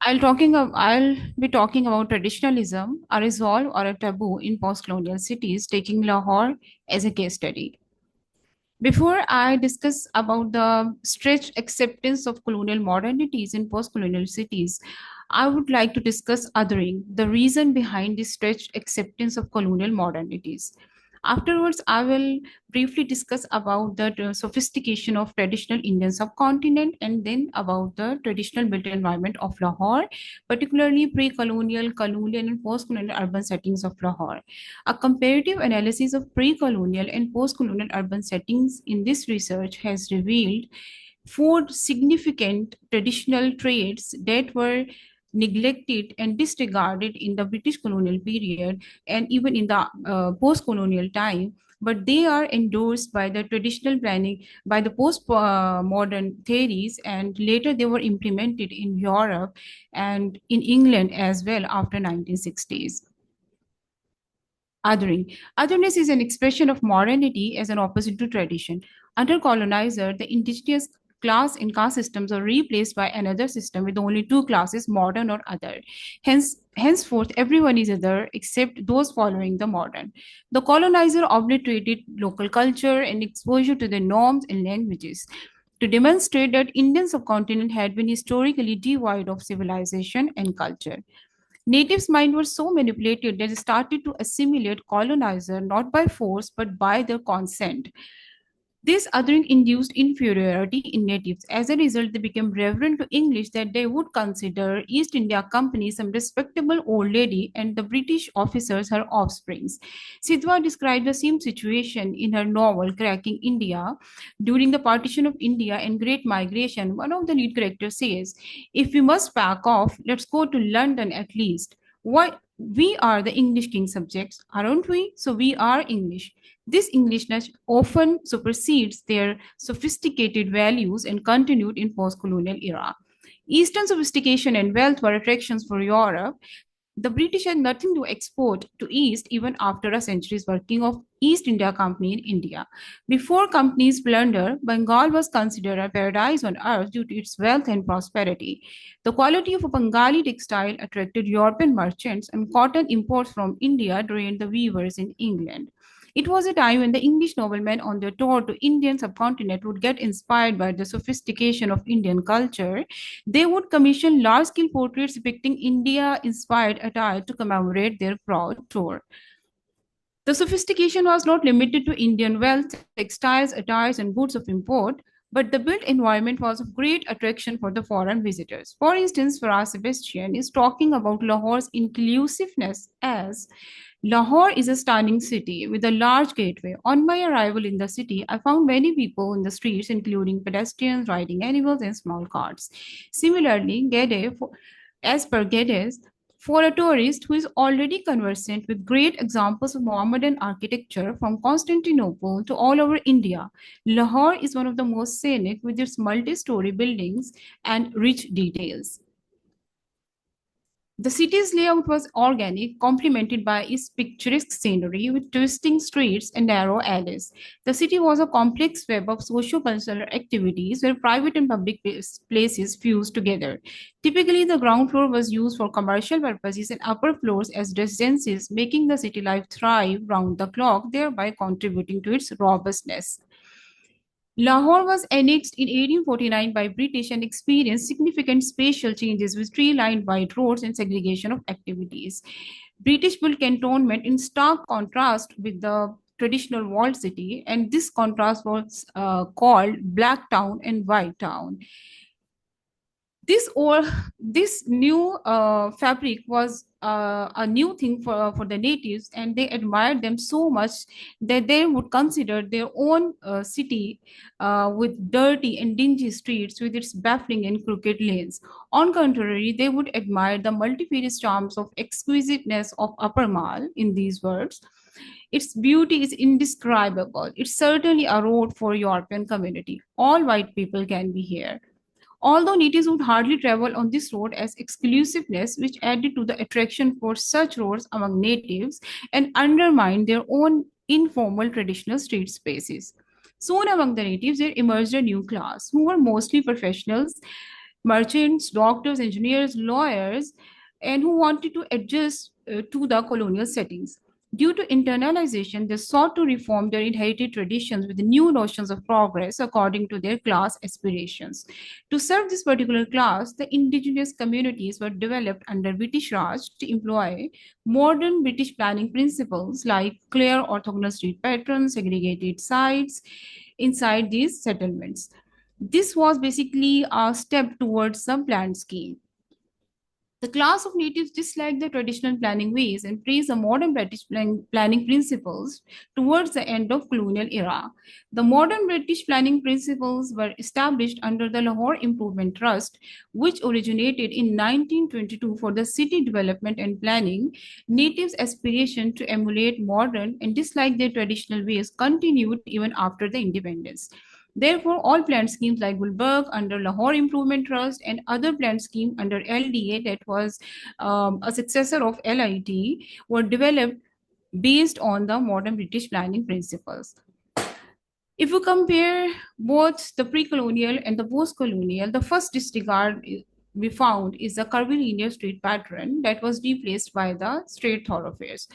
I'll be talking about traditionalism, a resolve or a taboo in post-colonial cities, taking Lahore as a case study. Before I discuss about the stretched acceptance of colonial modernities in post-colonial cities, I would like to discuss othering, the reason behind this stretched acceptance of colonial modernities. Afterwards, I will briefly discuss about the sophistication of traditional Indian subcontinent, and then about the traditional built environment of Lahore, particularly pre-colonial, colonial, and post-colonial urban settings of Lahore. A comparative analysis of pre-colonial and post-colonial urban settings in this research has revealed 4 significant traditional traits that were neglected and disregarded in the British colonial period and even in the post-colonial time, but they are endorsed by the traditional planning, by the post-modern theories, and later they were implemented in Europe and in England as well after 1960s. Othering. Otherness is an expression of modernity as an opposite to tradition. Under colonizer, the indigenous class in caste systems are replaced by another system with only 2 classes, modern or other. Henceforth, everyone is other except those following the modern. The colonizer obliterated local culture and exposure to the norms and languages to demonstrate that Indian subcontinent had been historically devoid of civilization and culture. Natives' minds were so manipulated that they started to assimilate colonizer not by force but by their consent. This othering induced inferiority in natives. As a result, they became reverent to English that they would consider East India Company some respectable old lady and the British officers her offsprings. Sidhwa described the same situation in her novel Cracking India. During the partition of India and Great Migration, one of the lead characters says, "If we must pack off, let's go to London at least. Why? We are the English king subjects, aren't we? So we are English." This Englishness often supersedes their sophisticated values and continued in post-colonial era. Eastern sophistication and wealth were attractions for Europe. The British had nothing to export to East even after a century's working of East India Company in India. Before companies' plunder, Bengal was considered a paradise on earth due to its wealth and prosperity. The quality of a Bengali textile attracted European merchants, and cotton imports from India drained the weavers in England. It was a time when the English noblemen on their tour to Indian subcontinent would get inspired by the sophistication of Indian culture. They would commission large-scale portraits depicting India-inspired attire to commemorate their proud tour. The sophistication was not limited to Indian wealth, textiles, attires, and goods of import, but the built environment was of great attraction for the foreign visitors. For instance, Faraz Sebastian is talking about Lahore's inclusiveness as Lahore is a stunning city with a large gateway. On my arrival in the city, I found many people in the streets, including pedestrians, riding animals, and small carts. Similarly, as per Geddes, for a tourist who is already conversant with great examples of Mohammedan architecture from Constantinople to all over India, Lahore is one of the most scenic with its multi-story buildings and rich details. The city's layout was organic, complemented by its picturesque scenery with twisting streets and narrow alleys. The city was a complex web of socio-cultural activities where private and public places fused together. Typically, the ground floor was used for commercial purposes and upper floors as residences, making the city life thrive round the clock, thereby contributing to its robustness. Lahore was annexed in 1849 by British and experienced significant spatial changes with tree-lined wide roads and segregation of activities. British built cantonment in stark contrast with the traditional walled city, and this contrast was called Black Town and White Town. This new fabric was a new thing for the natives, and they admired them so much that they would consider their own city with dirty and dingy streets with its baffling and crooked lanes. On contrary, they would admire the multifarious charms of exquisiteness of Upper Mall, in these words. Its beauty is indescribable. It's certainly a road for European community. All white people can be here. Although natives would hardly travel on this road, as exclusiveness, which added to the attraction for such roads among natives and undermined their own informal traditional street spaces. Soon among the natives, there emerged a new class, who were mostly professionals, merchants, doctors, engineers, lawyers, and who wanted to adjust to the colonial settings. Due to internalization, they sought to reform their inherited traditions with new notions of progress according to their class aspirations. To serve this particular class, the indigenous communities were developed under British Raj to employ modern British planning principles like clear orthogonal street patterns, segregated sites inside these settlements. This was basically a step towards some planned scheme. The class of natives disliked the traditional planning ways and praised the modern British planning principles towards the end of colonial era. The modern British planning principles were established under the Lahore Improvement Trust, which originated in 1922 for the city development and planning. Natives' aspiration to emulate modern and dislike their traditional ways continued even after the independence. Therefore, all planned schemes like Gulberg under Lahore Improvement Trust and other planned schemes under LDA, that was a successor of LIT, were developed based on the modern British planning principles. If you compare both the pre-colonial and the post-colonial, the first disregard we found is the curvilinear street pattern that was replaced by the straight thoroughfares.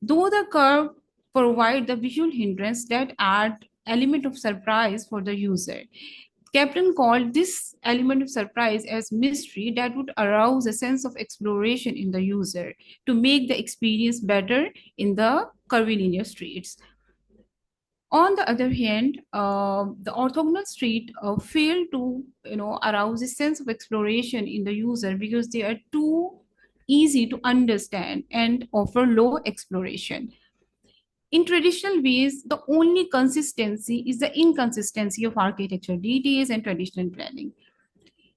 Though the curve provide the visual hindrance that add element of surprise for the user. Captain called this element of surprise as mystery that would arouse a sense of exploration in the user to make the experience better in the curvilinear streets. On the other hand, the orthogonal street failed to arouse a sense of exploration in the user because they are too easy to understand and offer low exploration. In traditional ways, the only consistency is the inconsistency of architectural details and traditional planning.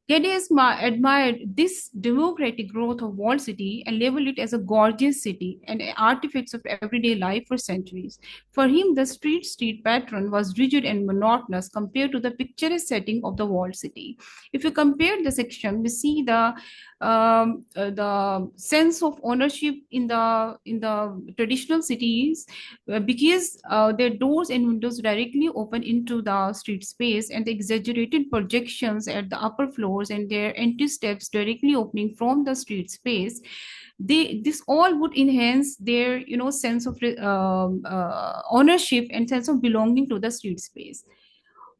Geddes admired this democratic growth of walled city and labeled it as a gorgeous city and artifacts of everyday life for centuries. For him, the street pattern was rigid and monotonous compared to the picturesque setting of the walled city. If you compare the section, we see the sense of ownership in the traditional cities because their doors and windows directly open into the street space, and the exaggerated projections at the upper floors and their entry steps directly opening from the street space, this all would enhance their sense of ownership and sense of belonging to the street space.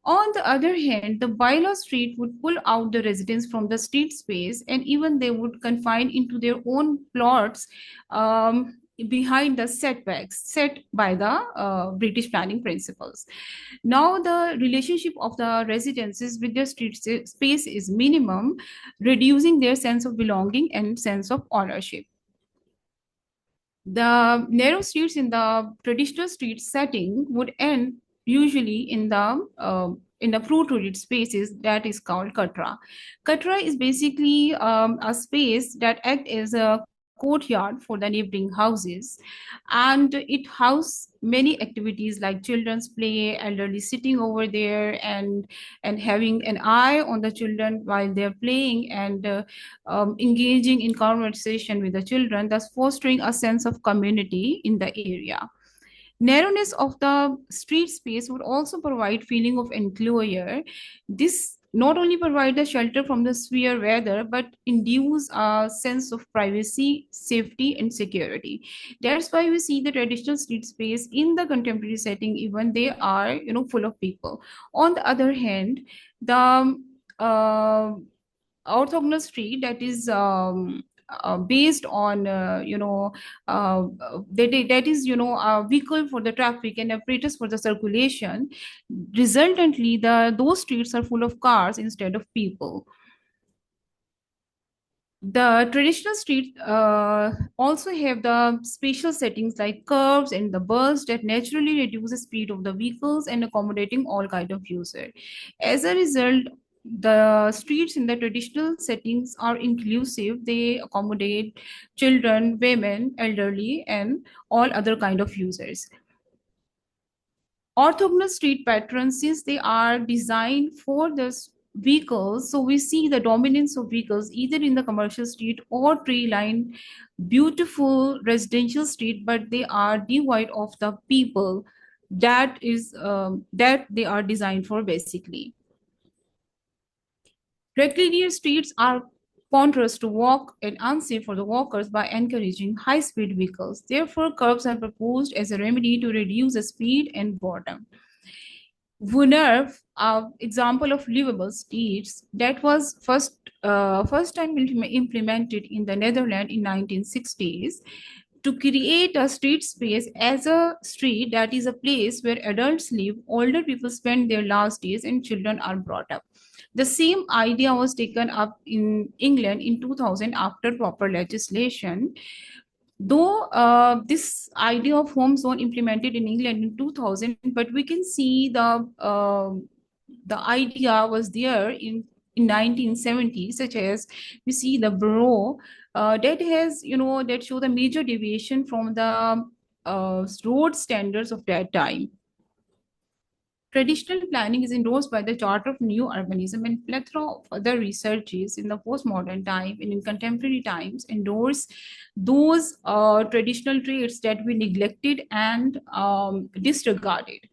On the other hand, the bylaw street would pull out the residents from the street space, and even they would confine into their own plots behind the setbacks set by the British planning principles. Now, the relationship of the residences with the street space is minimum, reducing their sense of belonging and sense of ownership. The narrow streets in the traditional street setting would end usually in the fruit-rooted spaces that is called katra. Katra is basically a space that acts as a courtyard for the neighboring houses, and it houses many activities like children's play, elderly sitting over there, and having an eye on the children while they're playing, and engaging in conversation with the children, thus fostering a sense of community in the area. Narrowness of the street space would also provide feeling of enclosure. This not only provide the shelter from the severe weather, but induce a sense of privacy, safety, and security. That's why we see the traditional street space in the contemporary setting, even they are, full of people. On the other hand, the orthogonal street that is based on that is a vehicle for the traffic and apparatus for the circulation, resultantly those streets are full of cars instead of people. The traditional streets also have the spatial settings like curves and the bursts that naturally reduce the speed of the vehicles and accommodating all kind of user. As a result, the streets in the traditional settings are inclusive. They accommodate children, women, elderly, and all other kind of users. Orthogonal street patterns, since they are designed for this vehicles, so we see the dominance of vehicles either in the commercial street or tree line beautiful residential street, but they are devoid of the people that they are designed for basically. Rectilinear streets are contrast to walk and unsafe for the walkers by encouraging high-speed vehicles. Therefore, curbs are proposed as a remedy to reduce the speed and boredom. Vunerve, an example of livable streets that was first time implemented in the Netherlands in 1960s to create a street space as a street that is a place where adults live, older people spend their last days, and children are brought up. The same idea was taken up in England in 2000 after proper legislation. Though this idea of home zone implemented in England in 2000, but we can see the idea was there in 1970, such as we see the borough that has, that show the major deviation from the road standards of that time. Traditional planning is endorsed by the Charter of New Urbanism, and plethora of other researches in the postmodern time and in contemporary times endorse those traditional traits that we neglected and disregarded.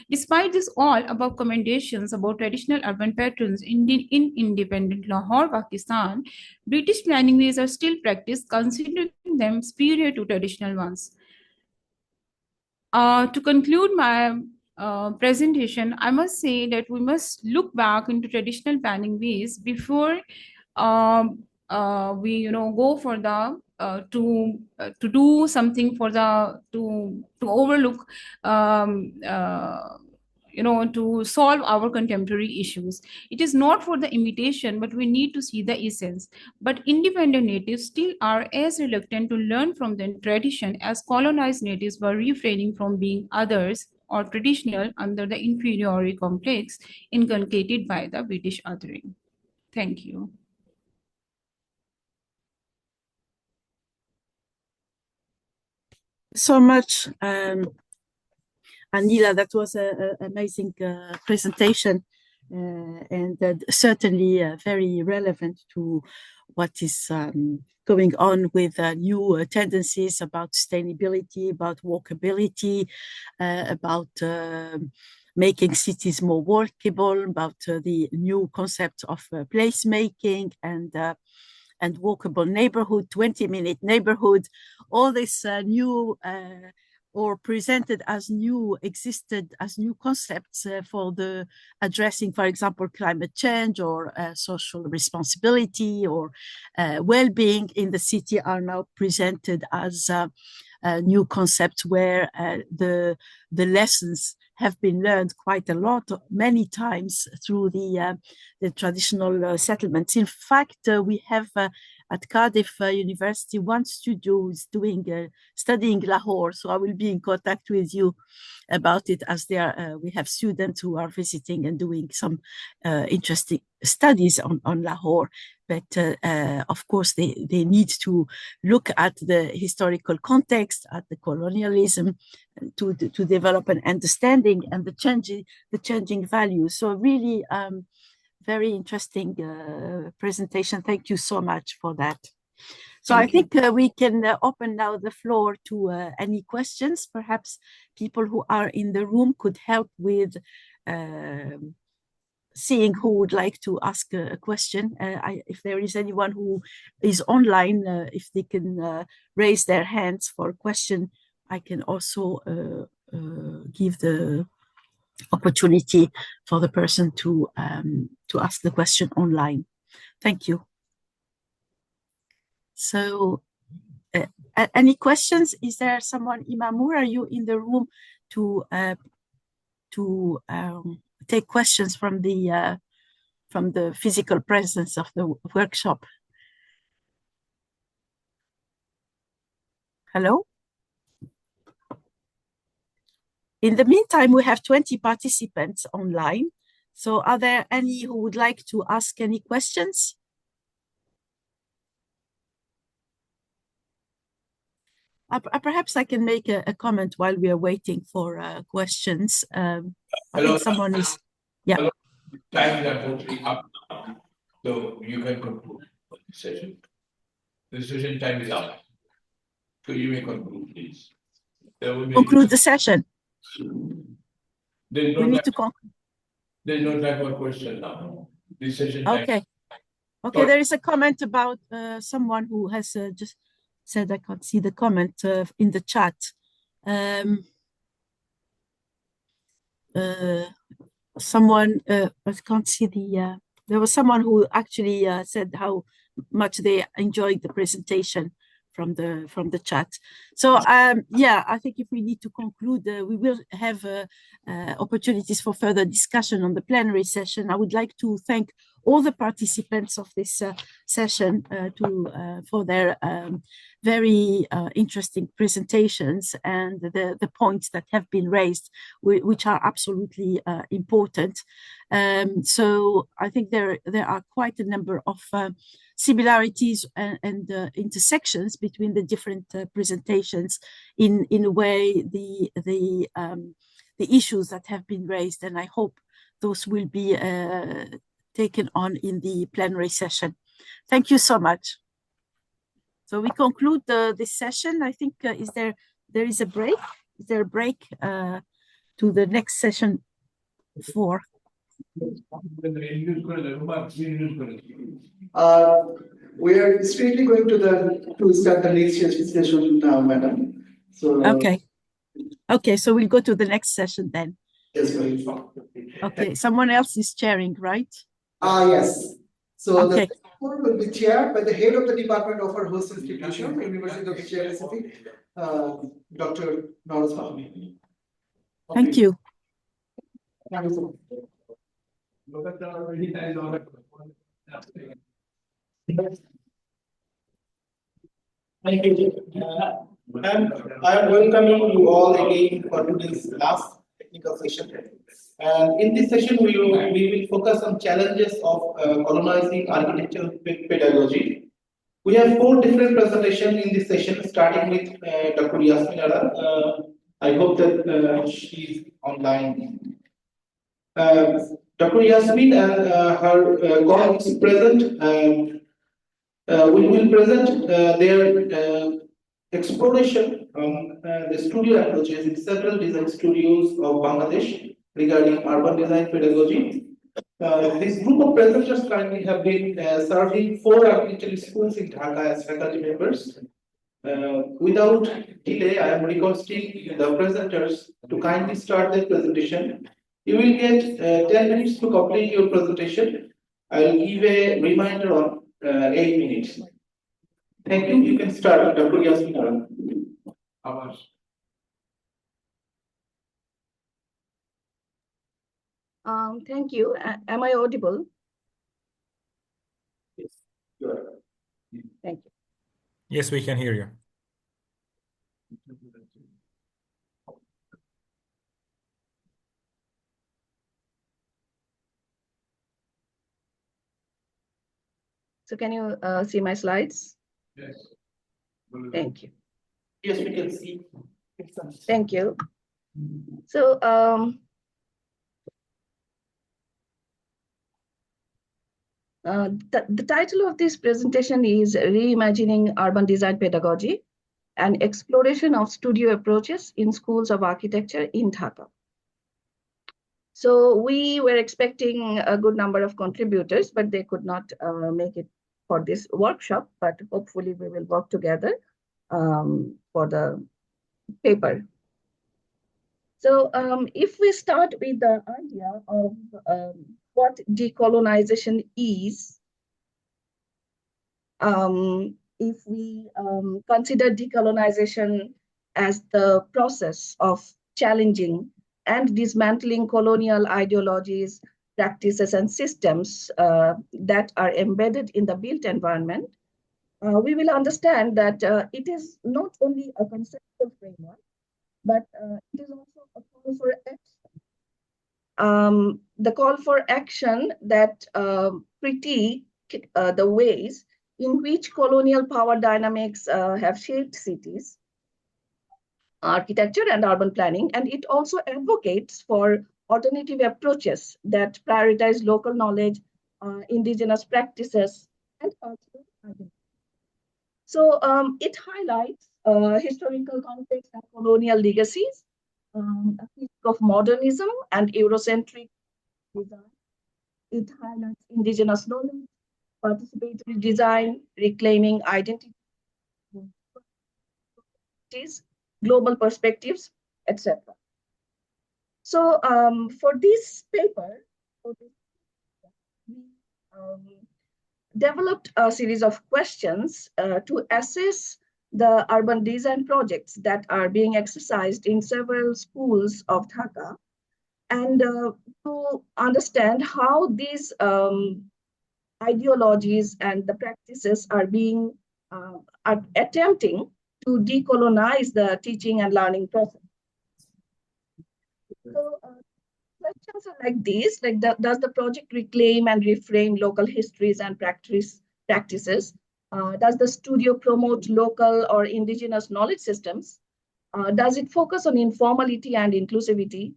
Despite this all above commendations about traditional urban patterns in independent Lahore, Pakistan, British planning ways are still practiced, considering them superior to traditional ones. To conclude my presentation, I must say that we must look back into traditional planning ways before we go for the to do something for the to overlook to solve our contemporary issues. It is not for the imitation, but we need to see the essence. But independent natives still are as reluctant to learn from their tradition as colonized natives were refraining from being others or traditional under the inferiority complex inculcated by the British othering. Thank you. So much, Anila. That was an amazing presentation, and certainly very relevant to what is going on with new tendencies about sustainability, about walkability, about making cities more walkable, about the new concept of placemaking and walkable neighborhood, 20-minute neighborhood, all this new or presented as new, existed as new concepts for the addressing, for example, climate change or social responsibility or well-being in the city are now presented as new concept where the lessons have been learned quite a lot, many times through the traditional settlements. In fact, we have at Cardiff University one studio who's doing studying Lahore, so I will be in contact with you about it, as there we have students who are visiting and doing some interesting studies on Lahore. But of course, they need to look at the historical context, at the colonialism, to develop an understanding and the changing values. So really, very interesting presentation. Thank you so much for that. So I think we can open now the floor to any questions. Perhaps people who are in the room could help with seeing who would like to ask a question. If there is anyone who is online, if they can raise their hands for a question, I can also give the opportunity for the person to ask the question online. Thank you. So, any questions? Is there someone, Imamur, are you in the room to take questions from the physical presence of the workshop? Hello? In the meantime, we have 20 participants online. So are there any who would like to ask any questions? Perhaps I can make a comment while we are waiting for questions. I think someone is, yeah. Hello. Time is unfortunately up now, so you can conclude the session. The session time is up. So you may conclude, please. Conclude the session. There's We no need to conclude. There's no time for question now. This session time. Okay. Okay, there is a comment about someone who has just said, I can't see the comment in the chat. Someone, I can't see the, there was someone who actually said how much they enjoyed the presentation from the chat. So yeah, I think if we need to conclude, we will have opportunities for further discussion on the plenary session. I would like to thank all the participants of this session for their very interesting presentations and the points that have been raised, which are absolutely important. So I think there are quite a number of similarities and intersections between the different presentations in a way the issues that have been raised, and I hope those will be taken on in the plenary session. Thank you so much. So we conclude this session. I think there is a break? Is there a break to the next session 4? We are strictly going to start the next session now, madam. So okay, so we'll go to the next session then. Yes, okay, someone else is chairing, right? Yes. So okay. The board will be chaired by the head of the department of our host institution, University of Asia Pacific, Dr. Nawaz Fahmi. Thank you. Thank you. Thank you. I am welcoming you all again for today's last technical session. And in this session, we will focus on challenges of colonizing architectural pedagogy. We have 4 different presentations in this session, starting with Dr. Yasmin Ara. I hope that she is online. Dr. Yasmin and her colleagues present we will present their exploration on the studio approaches in several design studios of Bangladesh regarding urban design pedagogy. This group of presenters currently have been serving 4 architecture schools in Dhaka as faculty members. Without delay, I am requesting the presenters to kindly start their presentation. You will get 10 minutes to complete your presentation. I will give a reminder on 8 minutes. Thank you. You can start, Dr. Yasmin. hours. Thank you. Am I audible? Yes, you are. Thank you. Yes, we can hear you. So can you see my slides? Yes. Thank you. Yes, we can see. Thank you. So the title of this presentation is Reimagining Urban Design Pedagogy, an exploration of studio approaches in schools of architecture in Dhaka. So we were expecting a good number of contributors, but they could not make it for this workshop, but hopefully we will work together for the paper. So if we start with the idea of what decolonization is, if we consider decolonization as the process of challenging and dismantling colonial ideologies, practices, and systems that are embedded in the built environment, we will understand that it is not only a conceptual framework, but it is also a call for action. The call for action that critique the ways in which colonial power dynamics have shaped cities, architecture, and urban planning, and it also advocates for alternative approaches that prioritize local knowledge, indigenous practices, and cultural identity. So it highlights historical context and colonial legacies, a critique of modernism and Eurocentric design. It highlights indigenous knowledge, participatory design, reclaiming identities, global perspectives, etc. So for this paper, we developed a series of questions to assess the urban design projects that are being exercised in several schools of Dhaka, and to understand how these ideologies and the practices are being are attempting to decolonize the teaching and learning process. So questions are like these, like does the project reclaim and reframe local histories and practices? Does the studio promote local or indigenous knowledge systems? Does it focus on informality and inclusivity?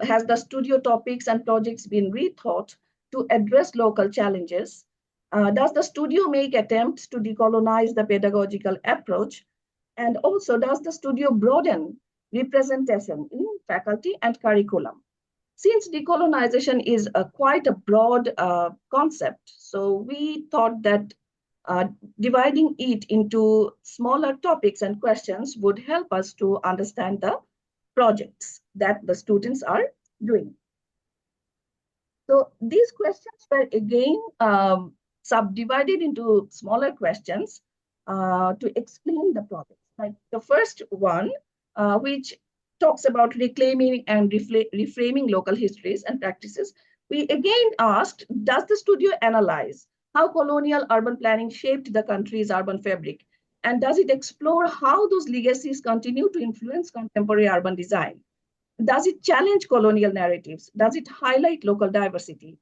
Has the studio topics and projects been rethought to address local challenges? Does the studio make attempts to decolonize the pedagogical approach? And also, does the studio broaden representation in faculty and curriculum? Since decolonization is quite a broad concept, so we thought that dividing it into smaller topics and questions would help us to understand the projects that the students are doing. So these questions were again subdivided into smaller questions to explain the project. Like the first one, which talks about reclaiming and reframing local histories and practices, we again asked, does the studio analyze how colonial urban planning shaped the country's urban fabric? And does it explore how those legacies continue to influence contemporary urban design? Does it challenge colonial narratives? Does it highlight local diversity?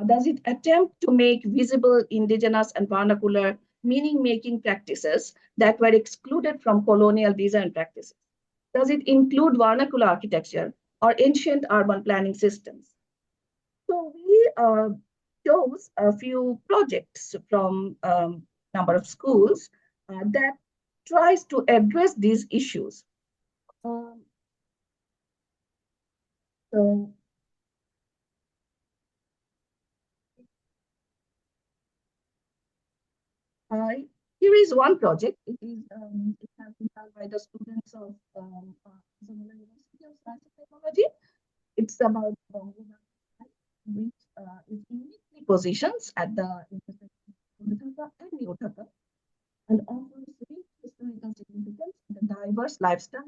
Does it attempt to make visible indigenous and vernacular meaning-making practices that were excluded from colonial design practices? Does it include vernacular architecture or ancient urban planning systems? So we chose a few projects from number of schools that tries to address these issues. So here is one project. It has been done by the students of Zamora University of Science and Technology. It's about which is uniquely positions at the intersection of Dhaka and New Dhaka, and offers rich historical significance in the diverse diverse lifestyle.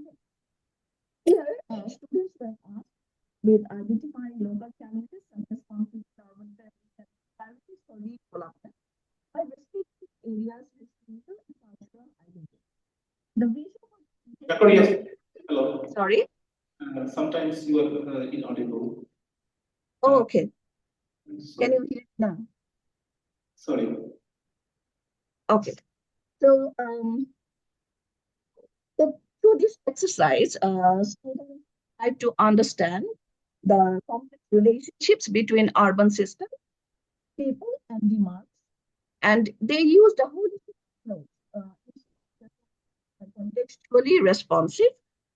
Here, students were asked with identifying local challenges such as conflict, urban disparities for development by restricting areas with social and cultural identity. The vision was Yes. Hello. sorry. Sometimes you are inaudible. Oh, okay. So, Can you hear it now? sorry. Okay. So, through this exercise, students try to understand the complex relationships between urban systems, people, and demands, and they used a holistic approach, contextually responsive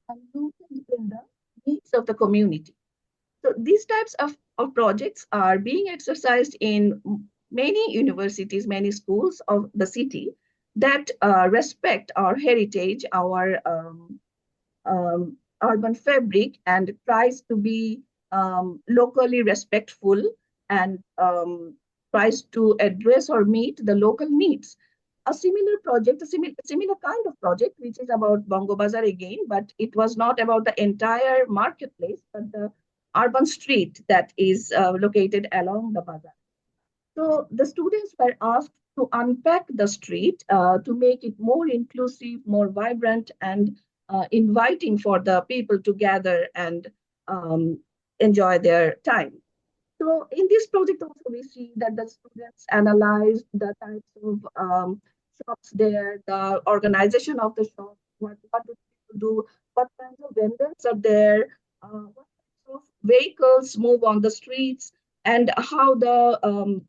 and rooted in the needs of the community. So these types of projects are being exercised in many universities, many schools of the city that respect our heritage, our urban fabric, and tries to be locally respectful and tries to address or meet the local needs. A similar project, a similar kind of project, which is about Bongo Bazaar again, but it was not about the entire marketplace, but the urban street that is located along the bazaar. So the students were asked to unpack the street to make it more inclusive, more vibrant, and inviting for the people to gather and enjoy their time. So in this project also we see that the students analyzed the types of shops there, the organization of the shop, what do people do, what kinds of vendors are there, what kinds of vehicles move on the streets, and how the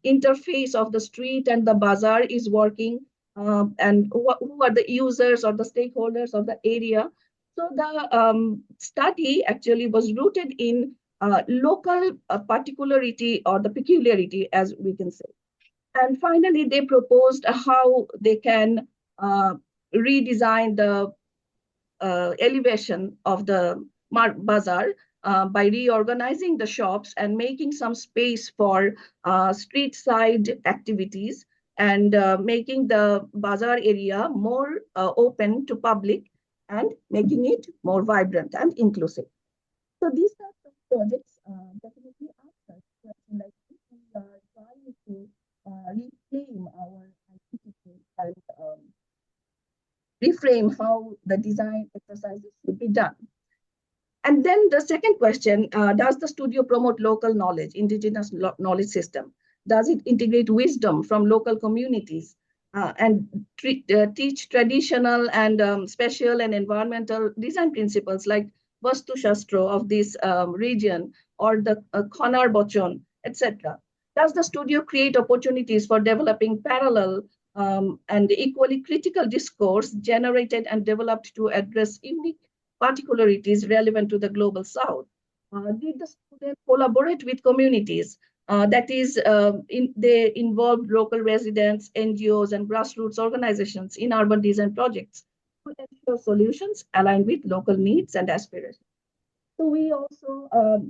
interface of the street and the bazaar is working, and who are the users or the stakeholders of the area. So the study actually was rooted in local particularity or the peculiarity, as we can say. And finally, they proposed how they can redesign the elevation of the bazaar by reorganizing the shops and making some space for street side activities and making the bazaar area more open to public and making it more vibrant and inclusive. So these types of projects definitely ask us question like if we are trying to reclaim our identity and reframe how the design exercises should be done. And then the second question, does the studio promote local knowledge, indigenous knowledge system? Does it integrate wisdom from local communities and teach traditional and special and environmental design principles like Vastu Shastra of this region or the Khonar Bachon, etc.? Does the studio create opportunities for developing parallel and equally critical discourse generated and developed to address unique particularities relevant to the global south? Did the students collaborate with communities? That is, they involved local residents, NGOs, and grassroots organizations in urban design projects to ensure solutions aligned with local needs and aspirations. So we also,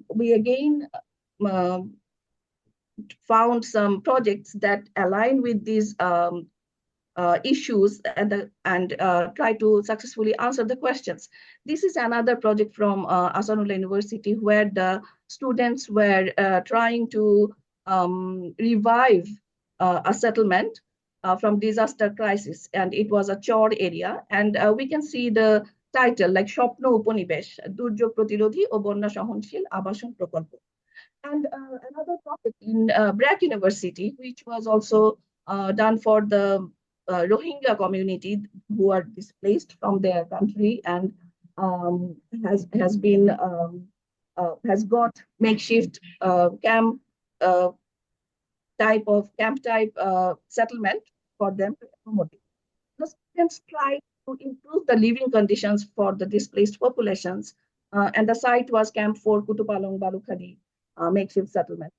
we again found some projects that align with these issues and try to successfully answer the questions. This is another project from Asanullah University where the students were trying to revive a settlement from disaster crisis, and it was a chor area. And we can see the title like Shopno Uponibesh, Durjog Protirodhi o Bonna Sahonshil Abason Prokolpo. And another project in Brack University, which was also done for the Rohingya community who are displaced from their country and has been has got makeshift camp type settlement for them to accommodate. The students try to improve the living conditions for the displaced populations, and the site was Camp 4 Kutupalong Balukhari makeshift settlement.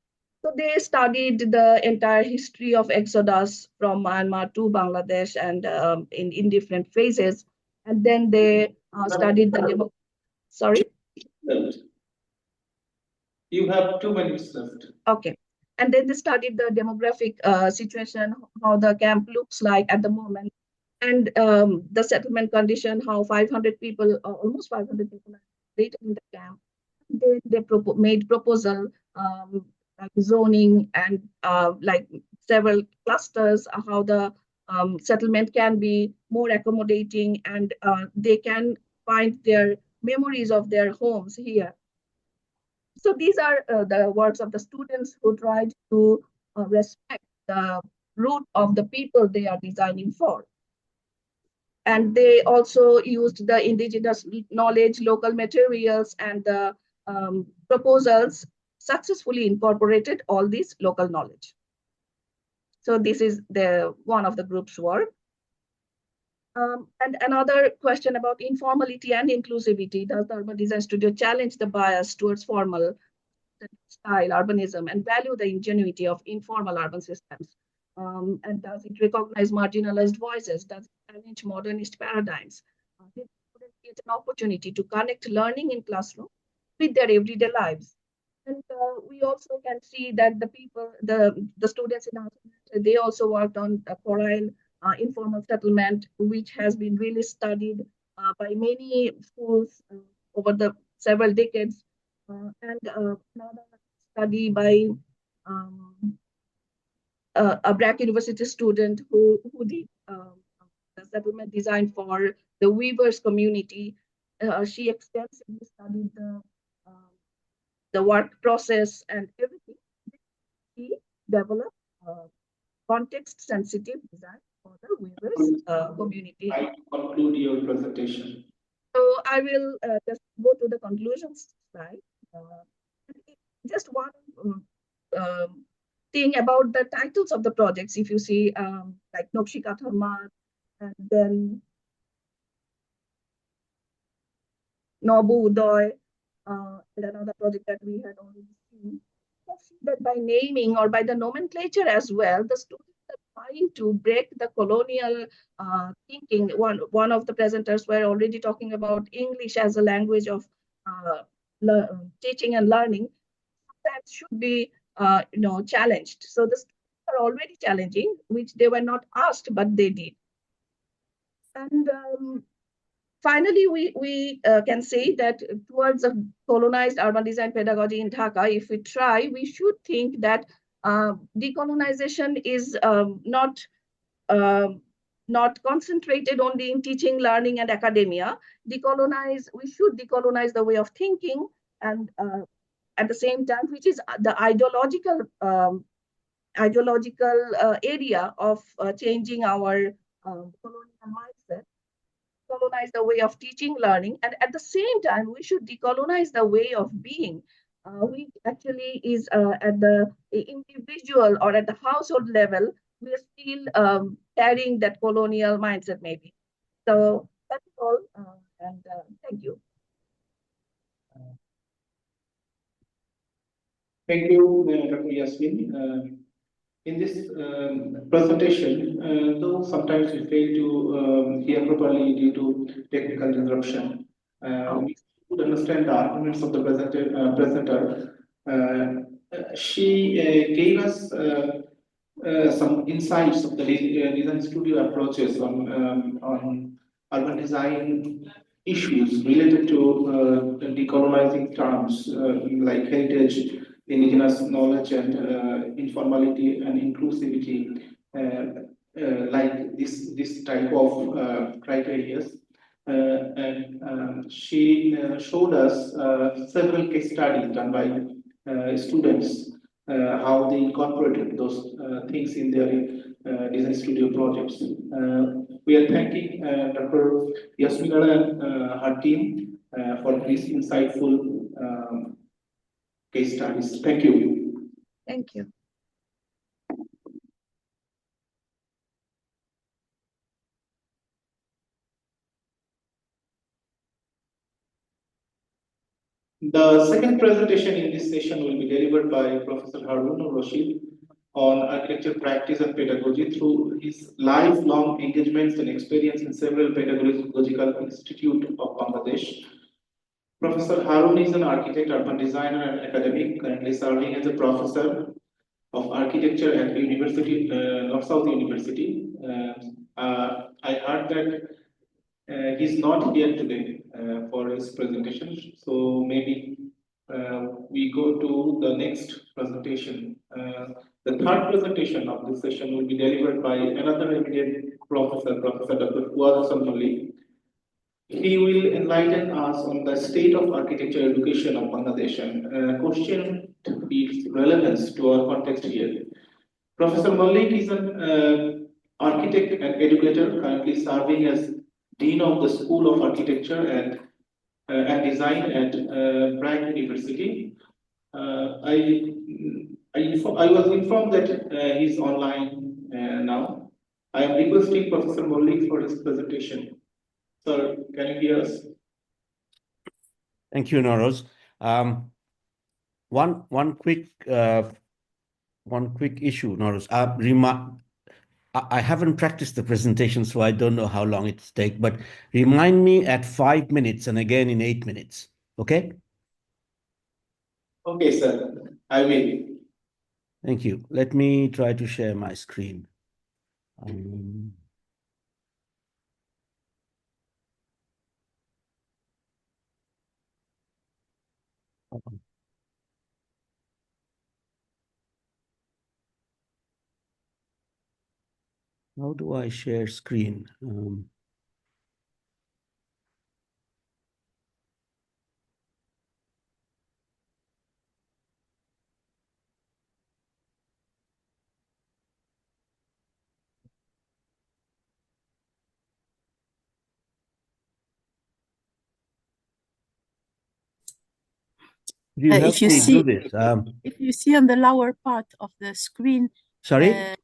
So they studied the entire history of Exodus from Myanmar to Bangladesh and in different phases. And then they studied the sorry? You have 2 minutes left. Okay. And then they studied the demographic situation, how the camp looks like at the moment, And the settlement condition, how 500 people, almost 500 people are created in the camp. They made proposal, like zoning and like several clusters, how the settlement can be more accommodating, and they can find their memories of their homes here. So these are the works of the students who tried to respect the root of the people they are designing for. And they also used the indigenous knowledge, local materials, and the proposals successfully incorporated all this local knowledge. So this is one of the group's work. And another question about informality and inclusivity. Does the Urban Design Studio challenge the bias towards formal style urbanism and value the ingenuity of informal urban systems? And does it recognize marginalized voices? Does it challenge modernist paradigms? Did students get an opportunity to connect learning in classroom with their everyday lives? And we also can see that the students in our semester, they also worked on a chorale informal settlement, which has been really studied by many schools over the several decades. And another study by a BRAC University student who did the settlement design for the weavers community. She extensively studied the work process and everything. She developed context-sensitive design for the weavers community. I conclude your presentation. So I will just go to the conclusions slide. Just one thing about the titles of the projects. If you see like Nokshi Katharmat, and then Nobu Udoy, and another project that we had already seen, that by naming or by the nomenclature as well, the students are trying to break the colonial thinking. One of the presenters were already talking about English as a language of teaching and learning. That should be challenged. So the students are already challenging, which they were not asked, but they did. And finally, we can say that towards a colonized urban design pedagogy in Dhaka, if we try, we should think that decolonization is not concentrated only in teaching, learning, and academia. We should decolonize the way of thinking, and at the same time, which is the ideological area of changing our colonial mindset. Colonize the way of teaching, learning, and at the same time, we should decolonize the way of being, which actually is at the individual or at the household level. We are still carrying that colonial mindset, maybe. So that's all, and thank you. Thank you, Dr. Yasmin. In this presentation, though sometimes we fail to hear properly due to technical disruption, we should understand the arguments of the presenter. She gave us some insights of the design studio approaches on urban design issues related to decolonizing terms like heritage, indigenous knowledge, and informality and inclusivity, like this type of criteria. And she showed us several case studies done by students, how they incorporated those things in their design studio projects. We are thanking Dr. Yasmina and her team for these insightful case studies. Thank you. Thank you. The second presentation in this session will be delivered by Professor Harun Rashid on architecture practice and pedagogy through his lifelong engagements and experience in several pedagogical institutes of Bangladesh. Professor Harun is an architect, urban designer, and academic, currently serving as a professor of architecture at University, North South University. I heard that he's not here today for his presentation, so maybe we go to the next presentation. The third presentation of this session will be delivered by another eminent professor, Professor Dr. Fuad Samali. He will enlighten us on the state of architecture education of Bangladesh and question its relevance to our context here. Professor Malik is an architect and educator currently serving as Dean of the School of Architecture and Design at Bragg University. I was informed that he's online now. I am requesting Professor Malik for his presentation. Sir, can you hear us? Thank you, Noroz. One quick issue, Noroz. I haven't practiced the presentation, so I don't know how long it's take, but remind me at 5 minutes and again in 8 minutes. Okay? Okay, sir. I will. Thank you. Let me try to share my screen. How do I share screen? You help If you me see, do this. if you see on the lower part of the screen, Sorry?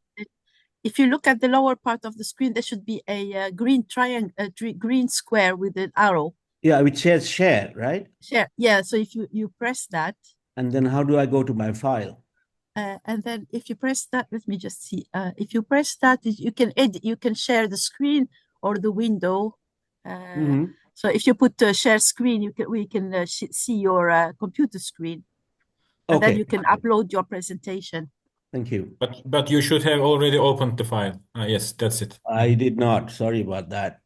if you look at the lower part of the screen, there should be a green triangle, green square with an arrow. Yeah, it says share, right? Share. Yeah. So if you press that, And then how do I go to my file? and then if you press that, let me just see. If you press that, you can edit, you can share the screen or the window. So if you put share screen, we can see your computer screen, and then you can upload your presentation. Thank you. But you should have already opened the file. Yes, that's it. I did not. Sorry about that.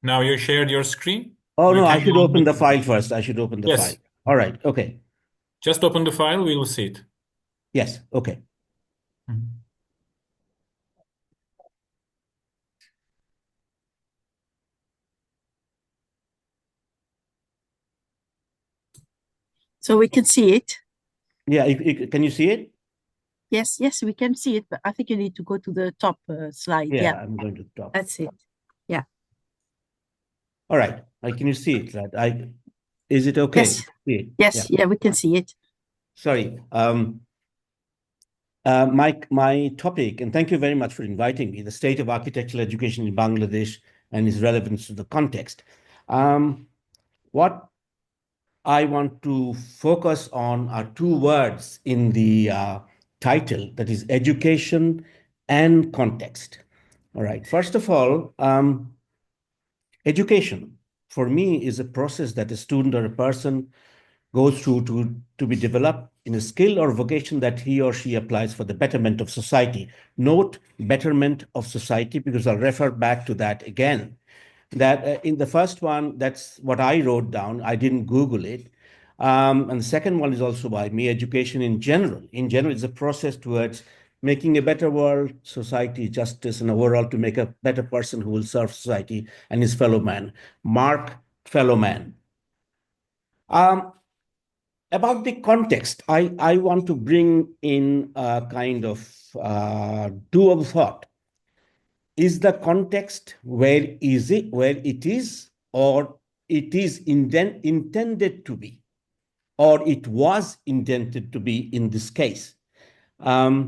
Now you shared your screen. Oh, You no, I can should go open on. the file first. I should open the Yes. file. All right. Okay. Just open the file. We will see it. Yes. Okay. So we can see it. Yeah. Can you see it? Yes, yes, we can see it, but I think you need to go to the top slide. Yeah, Yeah, I'm going to the top. that's it. Yeah. All right. Can you see it? Right. Is it okay? Yes. See it? Yes. Yeah, we can see it. Sorry. My topic, and thank you very much for inviting me, the state of architectural education in Bangladesh and its relevance to the context. What I want to focus on are two words in the title, that is education and context. All right. First of all, education for me is a process that a student or a person goes through to be developed in a skill or vocation that he or she applies for the betterment of society. Note betterment of society, because I'll refer back to that again. That in the first one, that's what I wrote down. I didn't Google it. And the second one is also by me, education in general. In general, it's a process towards making a better world, society, justice, and overall to make a better person who will serve society and his fellow man. Mark, fellow man. About the context, I want to bring in a kind of dual thought. Is the context where it is, or it is intended to be, or it was intended to be in this case? I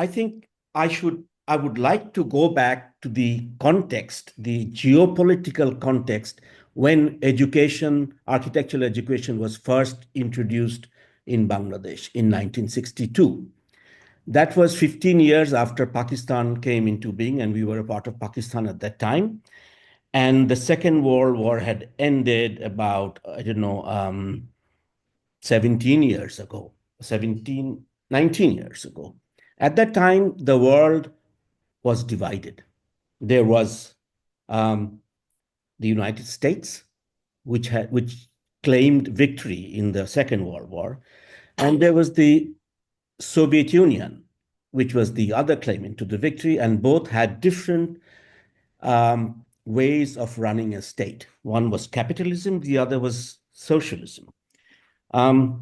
think I would like to go back to the context, the geopolitical context, when architectural education was first introduced in Bangladesh in 1962. That was 15 years after Pakistan came into being, and we were a part of Pakistan at that time. And the Second World War had ended about, 17 years ago, 19 years ago. At that time, the world was divided. There was the United States, which claimed victory in the Second World War, and there was the Soviet Union, which was the other claimant to the victory, and both had different ways of running a state. One was capitalism, the other was socialism. The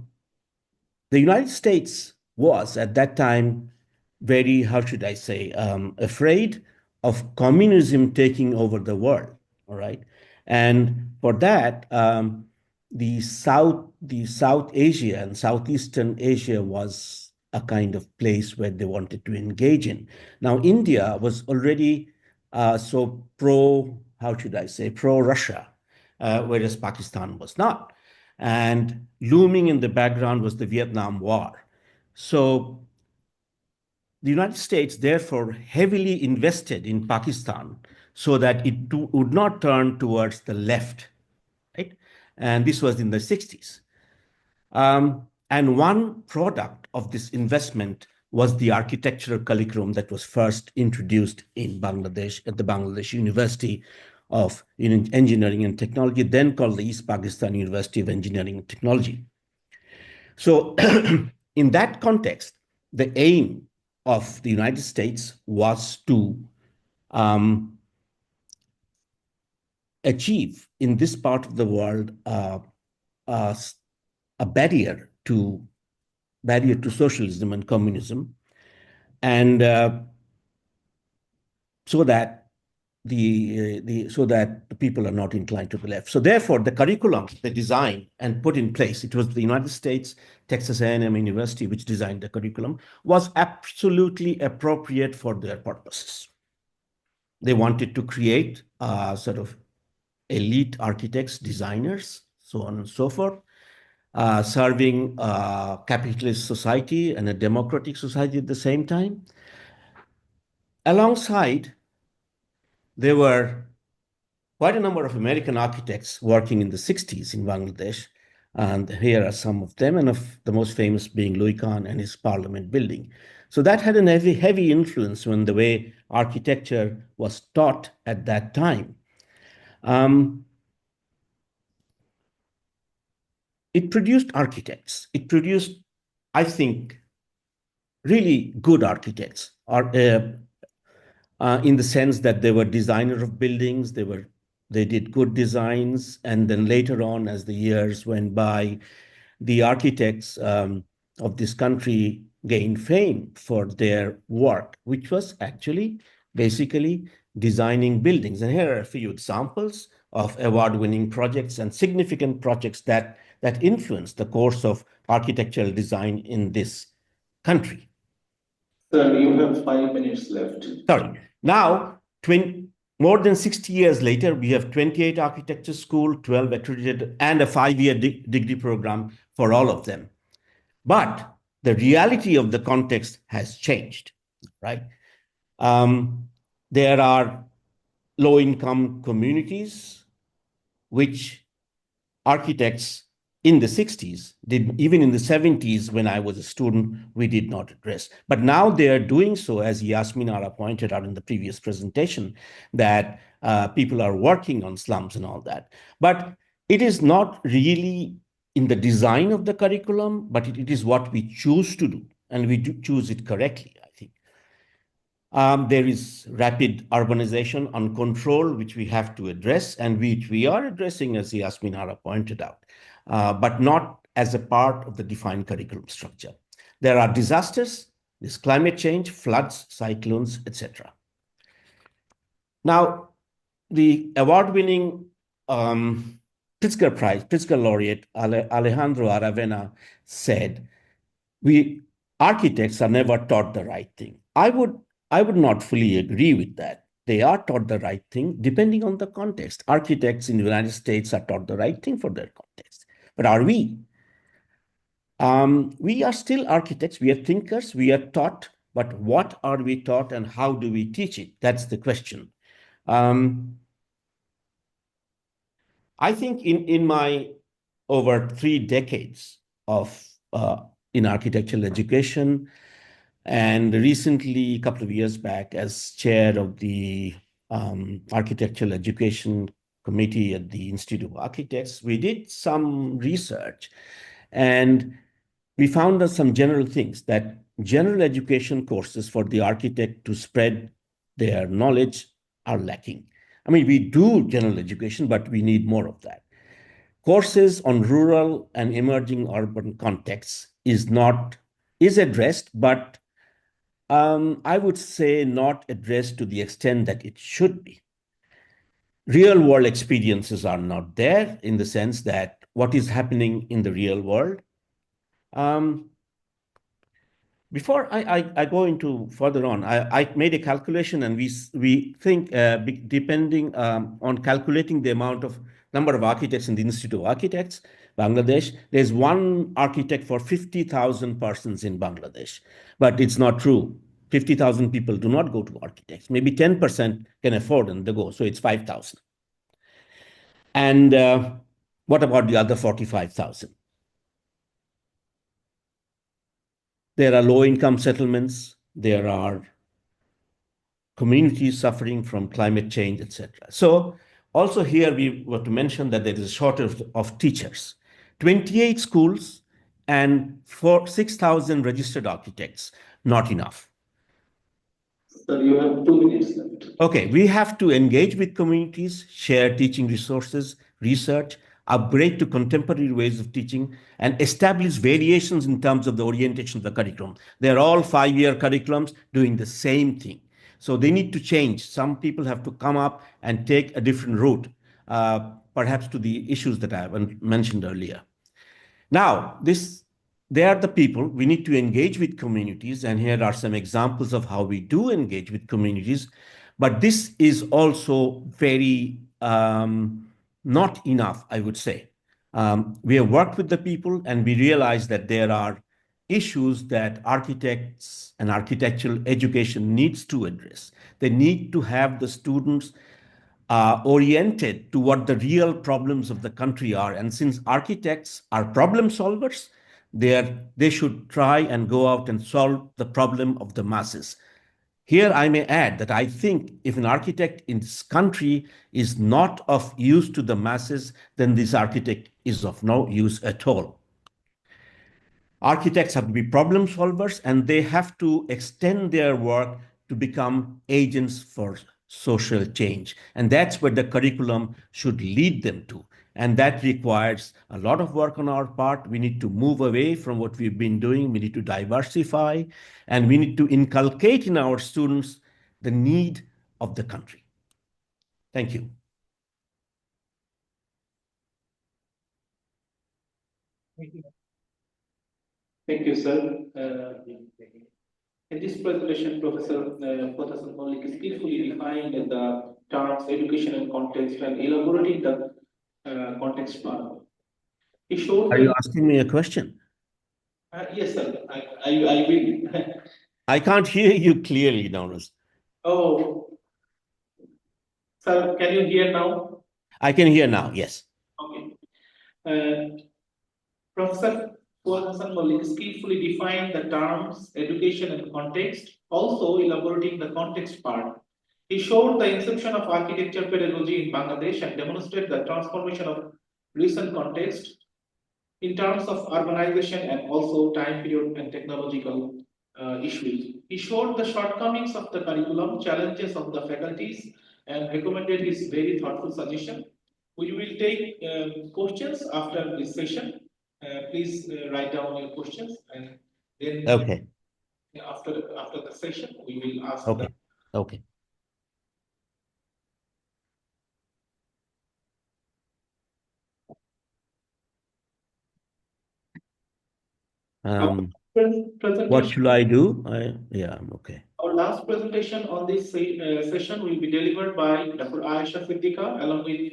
United States was at that time very, how should I say, afraid of communism taking over the world. All right, and for that, the South Asia and Southeastern Asia was a kind of place where they wanted to engage in. Now, India was already so pro, how should I say, pro Russia, whereas Pakistan was not. And looming in the background was the Vietnam War. So the United States therefore heavily invested in Pakistan so that it would not turn towards the left, right? And this was in the 60s. And one product of this investment was the architectural curriculum that was first introduced in Bangladesh at the Bangladesh University of Engineering and Technology, then called the East Pakistan University of Engineering and Technology. So in that context, the aim of the United States was to achieve in this part of the world a barrier to socialism and communism, and so that the people are not inclined to the left. So therefore, the curriculum they designed and put in place, it was the United States, Texas A&M University, which designed the curriculum, was absolutely appropriate for their purposes. They wanted to create sort of elite architects, designers, so on and so forth, serving a capitalist society and a democratic society at the same time. Alongside, there were quite a number of American architects working in the 60s in Bangladesh, and here are some of them, and of the most famous being Louis Kahn and his Parliament building. So that had a heavy influence on the way architecture was taught at that time. It produced architects. It produced, I think, really good architects, in the sense that they were designers of buildings, they did good designs, and then later on, as the years went by, the architects of this country gained fame for their work, which was actually basically designing buildings. And here are a few examples of award-winning projects and significant projects that influenced the course of architectural design in this country. Sir, you have 5 minutes left. Sorry. Now, more than 60 years later, we have 28 architecture schools, 12 accredited, and a 5-year degree program for all of them. But the reality of the context has changed, right? There are low-income communities which architects in the 60s did, even in the 70s when I was a student, we did not address. But now they are doing so, as Yasmin Ara pointed out in the previous presentation, that people are working on slums and all that. But it is not really in the design of the curriculum, but it is what we choose to do, and we do choose it correctly, I think. There is rapid urbanization uncontrolled, which we have to address, and which we are addressing, as Yasmin Ara pointed out, but not as a part of the defined curriculum structure. There are disasters, there's climate change, floods, cyclones, etc. Now, the award-winning Pritzker laureate Alejandro Aravena said, "We architects are never taught the right thing." I would not fully agree with that. They are taught the right thing depending on the context. Architects in the United States are taught the right thing for their context. But are we? We are still architects. We are thinkers. We are taught. But what are we taught and how do we teach it? That's the question. I think in my over 3 decades of in architectural education, and recently, a couple of years back, as chair of the Architectural Education Committee at the Institute of Architects, we did some research and we found out some general things that general education courses for the architect to spread their knowledge are lacking. I mean, we do general education, but we need more of that. Courses on rural and emerging urban contexts is addressed, but I would say not addressed to the extent that it should be. Real world experiences are not there in the sense that what is happening in the real world. Before I go into further on, I made a calculation, and we think depending on calculating the amount of number of architects in the Institute of Architects, Bangladesh, there's one architect for 50,000 persons in Bangladesh. But it's not true. 50,000 people do not go to architects. Maybe 10% can afford and they go. So it's 5,000. And what about the other 45,000? There are low-income settlements. There are communities suffering from climate change, etc. So also here we were to mention that there is a shortage of teachers. 28 schools and 6,000 registered architects, not enough. Sir, you have 2 minutes left. Okay, we have to engage with communities, share teaching resources, research, upgrade to contemporary ways of teaching, and establish variations in terms of the orientation of the curriculum. They're all 5-year curriculums doing the same thing. So they need to change. Some people have to come up and take a different route, perhaps to the issues that I mentioned earlier. Now, they are the people. We need to engage with communities, and here are some examples of how we do engage with communities. But this is also very not enough, I would say. We have worked with the people, and we realize that there are issues that architects and architectural education needs to address. They need to have the students oriented to what the real problems of the country are. And since architects are problem solvers, they should try and go out and solve the problem of the masses. Here, I may add that I think if an architect in this country is not of use to the masses, then this architect is of no use at all. Architects have to be problem solvers, and they have to extend their work to become agents for social change. And that's where the curriculum should lead them to. And that requires a lot of work on our part. We need to move away from what we've been doing. We need to diversify, and we need to inculcate in our students the need of the country. Thank you. Thank you, sir. In this presentation, Professor Malik skillfully defined the terms education and context and elaborating the context part. He showed Are you asking me a question? yes, sir. I will. I can't hear you clearly, Nauras. Oh, sir, can you hear now? I can hear now, yes. Okay. Professor Malik skillfully defined the terms education and context, also elaborating the context part. He showed the inception of architecture pedagogy in Bangladesh and demonstrated the transformation of recent context in terms of urbanization and also time period and technological issues. He showed the shortcomings of the curriculum, challenges of the faculties, and recommended his very thoughtful suggestion. We will take questions after this session. Please write down your questions, and then after the session we will ask. Okay. What should I do? I'm okay. Our last presentation on this session will be delivered by Dr. Aisha Siddiqa along with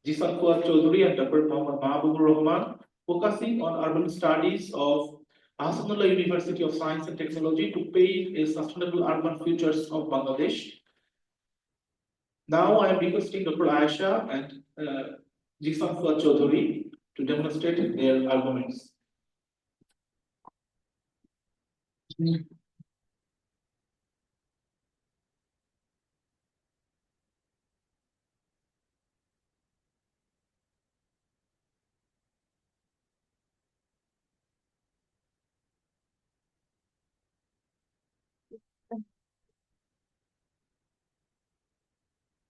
Jisan Fuad Chaudhuri and Dr. Muhammad Mahabubur Rahman, focusing on urban studies of Ahsanullah University of Science and Technology to pave a sustainable urban futures of Bangladesh. Now I am requesting Dr. Aisha and Jisafar Chaudhary to demonstrate their arguments.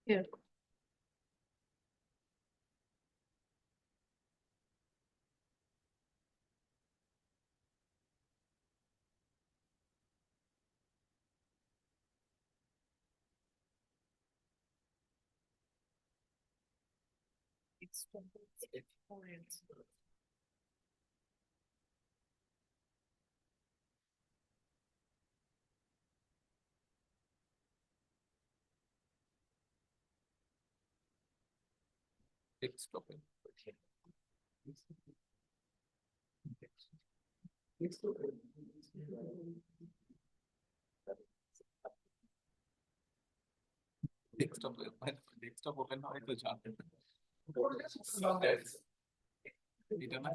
Here. Desktop open হয় তো জানেন এটা না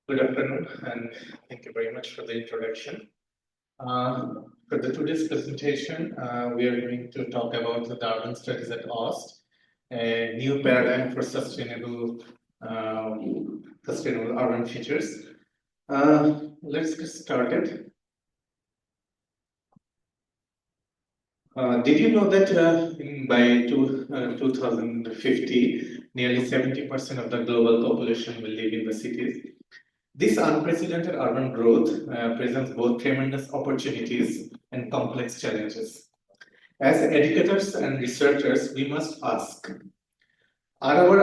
Good afternoon, and thank you very much for the introduction. For the today's presentation, we are going to talk about the urban studies at OST, a new paradigm for sustainable urban features. Let's get started. Did you know that by 2050, nearly 70% of the global population will live in the cities? This unprecedented urban growth presents both tremendous opportunities and complex challenges. As educators and researchers, we must ask, are our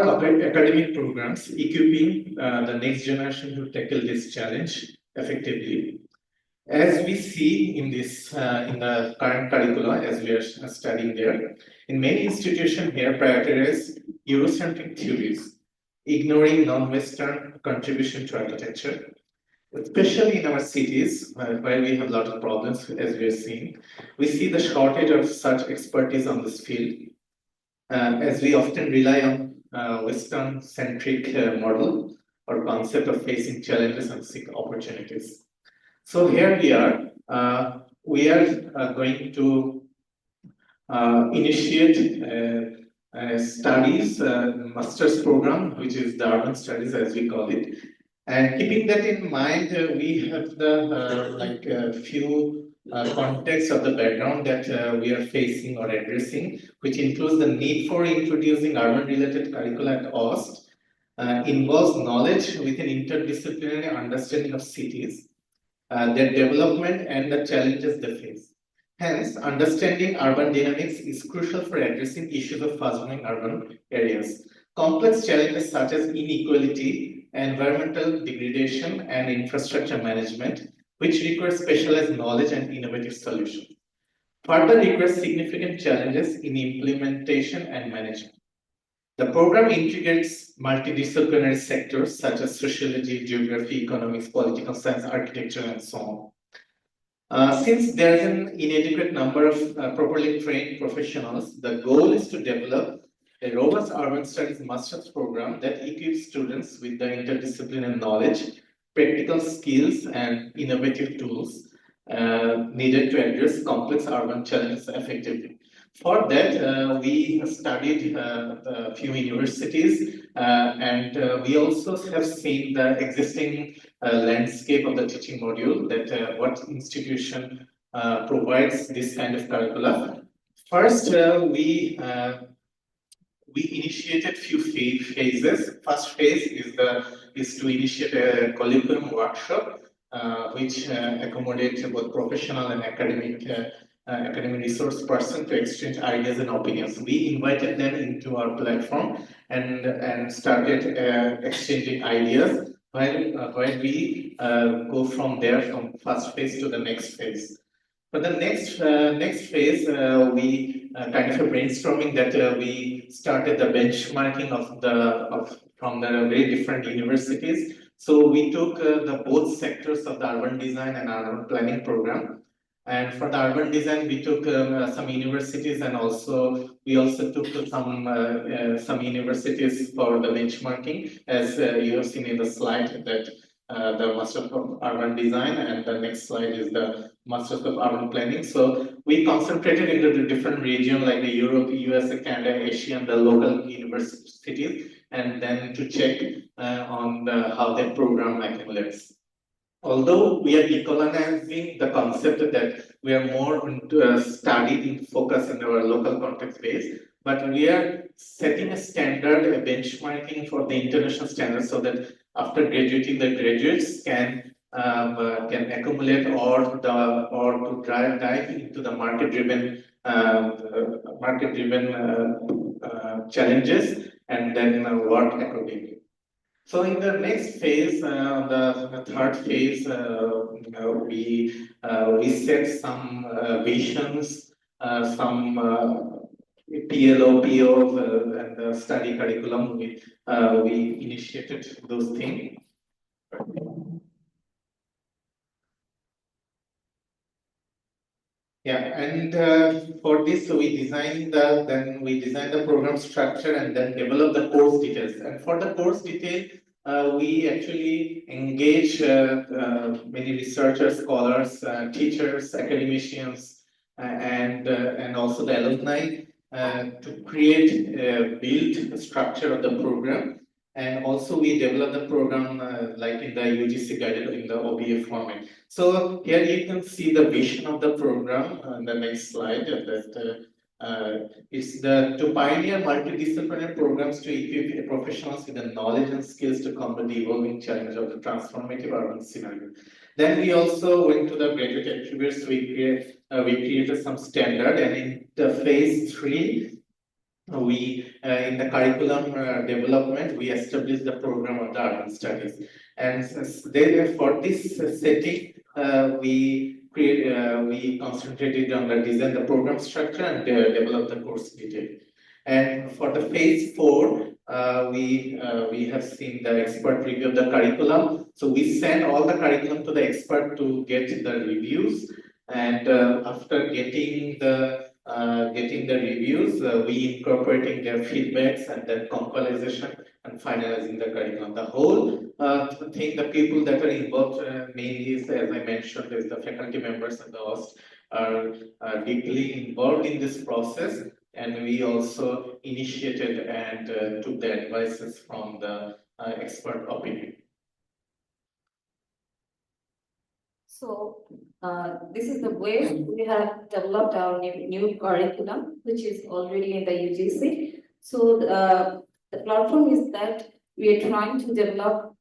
academic programs equipping the next generation to tackle this challenge effectively? As we see in this in the current curricula, as we are studying there, in many institutions here prioritize Eurocentric theories, ignoring non-Western contribution to architecture. Especially in our cities, where we have a lot of problems, as we are seeing, we see the shortage of such expertise on this field, as we often rely on Western-centric model or concept of facing challenges and seek opportunities. So here we are going to initiate studies, master's program, which is the urban studies as we call it. And keeping that in mind, we have the few context of the background that we are facing or addressing, which includes the need for introducing urban-related curricula at OST, involves knowledge with an interdisciplinary understanding of cities, their development and the challenges they face. Hence, understanding urban dynamics is crucial for addressing issues of fast-growing urban areas. Complex challenges such as inequality, environmental degradation, and infrastructure management, which require specialized knowledge and innovative solutions. Further requires significant challenges in implementation and management. The program integrates multidisciplinary sectors such as sociology, geography, economics, political science, architecture, and so on. Since there is an inadequate number of properly trained professionals, the goal is to develop a robust urban studies master's program that equips students with the interdisciplinary knowledge, practical skills, and innovative tools needed to address complex urban challenges effectively. For that, we studied a few universities and we also have seen the existing landscape of the teaching module that what institution provides this kind of curricula. First, we initiated few phases. First phase is to initiate a colloquium workshop, which accommodates both professional and academic resource person to exchange ideas and opinions. We invited them into our platform and started exchanging ideas while we go from there, from first phase to the next phase. For the next phase, we kind of a brainstorming that we started the benchmarking from the very different universities. So we took the both sectors of the urban design and urban planning program. And for the urban design, we took some universities, and we also took some universities for the benchmarking, as you have seen in the slide that the Masters of Urban Design, and the next slide is the Masters of Urban Planning. So we concentrated into the different regions like the Europe, US, Canada, Asia, and the local universities, and then to check on how their program accumulates. Although we are decolonizing the concept that we are more into studying focus in our local context base, but we are setting a standard, a benchmarking for the international standard, so that after graduating, the graduates can accumulate or to dive into the market-driven challenges and then work accordingly. So in the next phase, the third phase, we set some visions, some PLO, PO, and the study curriculum. We initiated those things. Yeah, and for this we designed the program structure and then develop the course details. And for the course detail, we actually engage many researchers, scholars, teachers, academicians, and also the alumni to build a structure of the program. And also we develop the program like in the UGC guided in the OBA format. So here you can see the vision of the program on the next slide. It's to pioneer multidisciplinary programs to equip professionals with the knowledge and skills to combat the evolving challenge of the transformative urban scenario. Then we also went to the graduate attributes. We created some standard, and in the phase 3, we in the curriculum development, we established the program of the urban studies. And for this setting, we concentrated on the design, the program structure, and develop the course detail. And for the phase 4, we have seen the expert review of the curriculum. So we send all the curriculum to the expert to get the reviews, and after getting the reviews, we incorporating their feedbacks and then compilation and finalizing the curriculum. The whole thing, the people that are involved mainly is, as I mentioned, is the faculty members and the host are deeply involved in this process, and we also initiated and took the advices from the expert opinion. So this is the way we have developed our new curriculum, which is already in the UGC. So the platform is that we are trying to develop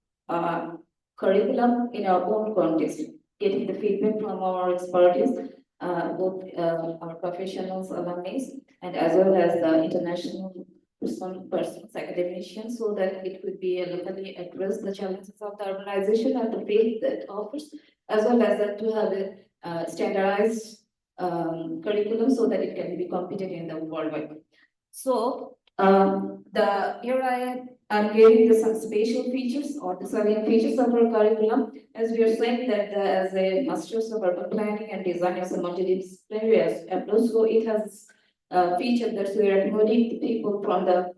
curriculum in our own context, getting the feedback from our expertise, both our professionals, alumni, and as well as the international persons, academicians, so that it could be locally address the challenges of the urbanization and the field that offers, as well as that to have a standardized curriculum so that it can be competed in the worldwide. So here I'm giving some spatial features or the salient features of our curriculum. As we are saying that as a Masters of Urban Planning and Design as a multidisciplinary approach, so it has featured that we are accommodating people from the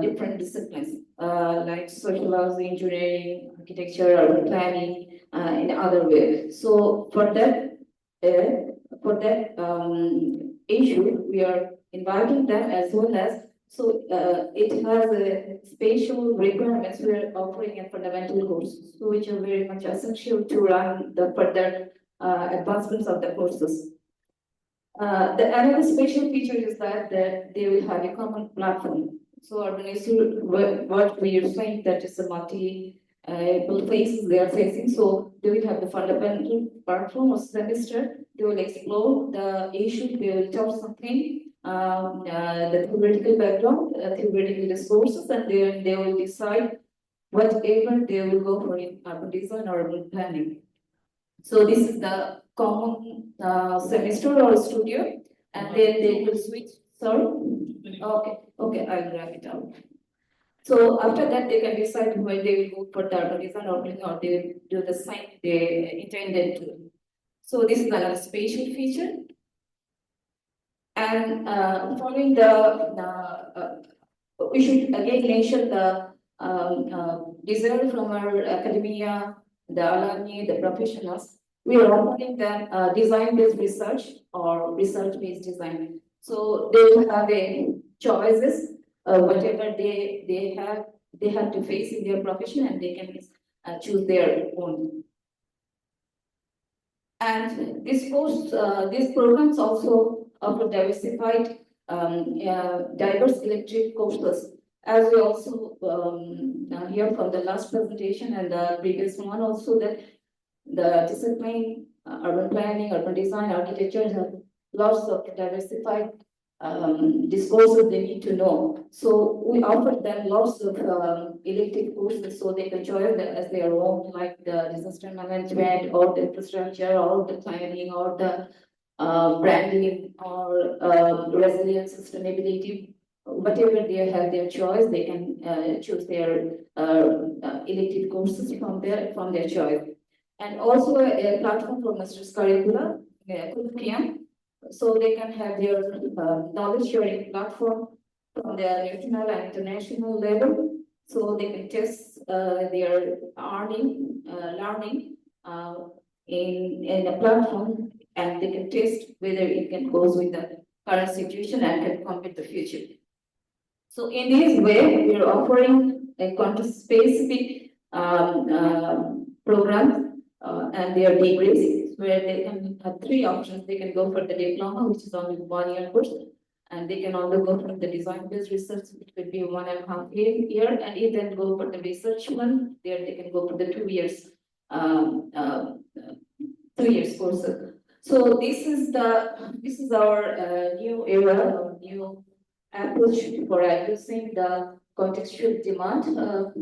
different disciplines like sociology, engineering, architecture, urban planning, in other ways. So for that issue, we are inviting them as well as, so it has a spatial requirements we are offering a fundamental courses, so which are very much essential to run the further advancements of the courses. The another special feature is that they will have a common platform. So what we are saying that is a multiple phases they are facing. So they will have the fundamental platform of semester. They will explore the issue. They will tell something, the theoretical background, theoretical resources, and then they will decide whatever they will go for in urban design or urban planning. So this is the common semester or studio, and then they will switch. Sorry. Okay, I'll wrap it up. So after that, they can decide when they will go for the urban design or planning, or they will do the same they intended to. So this is another spatial feature. And following we should again mention the desire from our academia, the alumni, the professionals. We are offering them design-based research or research-based design. So they will have a choices, whatever they have to face in their profession, and they can choose their own. And these programs also offer diversified, diverse elective courses. As we also hear from the last presentation and the previous one also, that the discipline, urban planning, urban design, architecture have lots of diversified discourses they need to know. So we offer them lots of elective courses so they can choose as their own, like the disaster management or the infrastructure or the planning or the branding or resilience, sustainability. Whatever they have their choice, they can choose their elective courses from their choice. And also a platform for master's curricula, curriculum, so they can have their knowledge sharing platform from their national and international level, so they can test their learning in a platform, and they can test whether it can go with the current situation and can compete the future. So in this way, we are offering a context-specific program and their degrees, where they can have three options. They can go for the diploma, which is only 1 year course, and they can also go for the design-based research, which could be 1.5 year, and if they go for the research one, there they can go for the 2 years, 2 years course. So this is our new era, or new approach for addressing the contextual demand of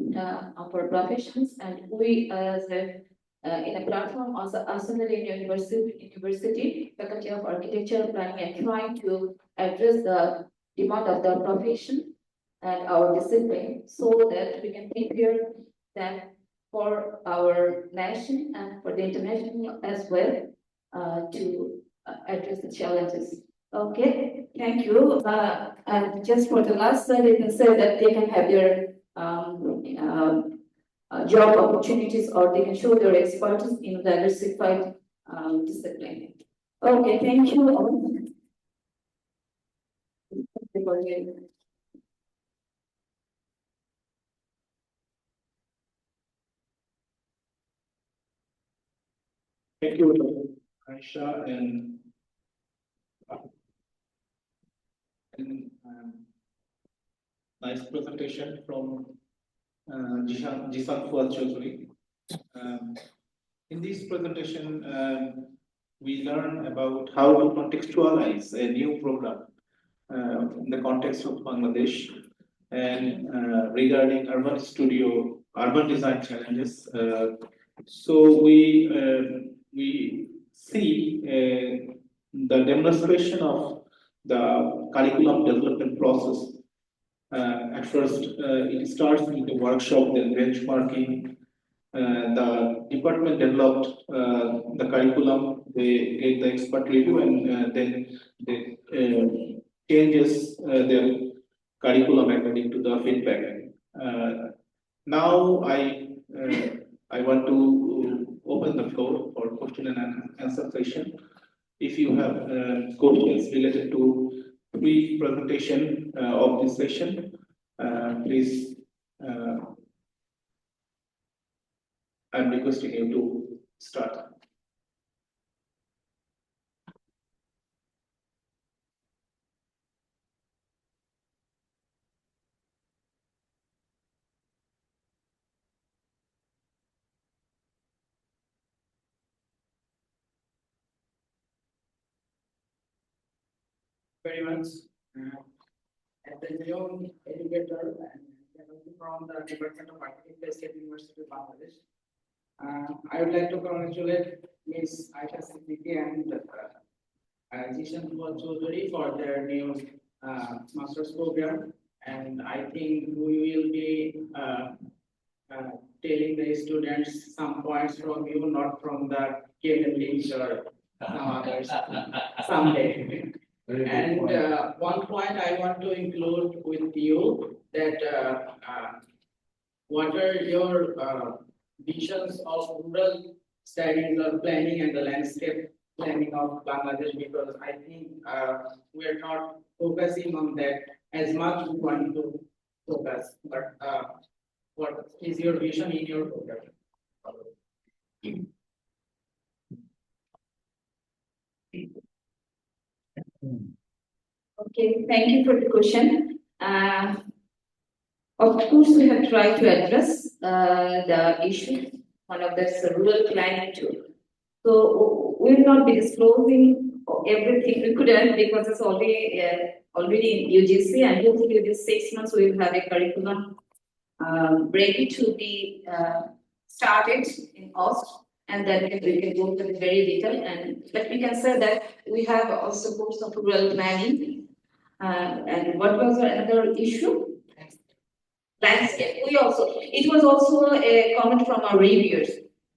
our professions, and we as in a platform also assembly in university faculty of architecture, planning, and trying to address the demand of the profession and our discipline, so that we can prepare them for our nation and for the international as well, to address the challenges. Okay, thank you. And just for the last slide, I can say that they can have their job opportunities, or they can show their expertise in diversified discipline. Okay, thank you all. Thank you, Aisha, and nice presentation from Jisan Fuad Chaudhary. In this presentation, we learn about how to contextualize a new program in the context of Bangladesh, and regarding urban design challenges. So we see the demonstration of the curriculum development process. At first, it starts with the workshop, then benchmarking. The department developed the curriculum. They get the expert review, and then they changes their curriculum according to the feedback. Now I want to open the floor for question and answer session. If you have questions related to pre-presentation of this session, please, I'm requesting you to start. Very much. As a young educator and from the Department of Architecture, State University of Bangladesh. I would like to congratulate Ms. Aisha Siddiqui and Jishan Chaudhary for their new master's program. And I think we will be telling the students some points from you, not from the KMLs or some others someday. And one point I want to include with you that what are your visions of rural studies or planning and the landscape planning of Bangladesh? Because I think we are not focusing on that as much we want to focus. But what is your vision in your program? Okay, thank you for the question. Of course, we have tried to address the issue. One of that's the rural planning too. So we will not be disclosing everything we couldn't because it's already in UGC, and hopefully within 6 months we will have a curriculum ready to be started in OST, and then we can go into very detail. But we can say that we have also course of rural planning. And what was another issue? Landscape. It was also a comment from our reviewers.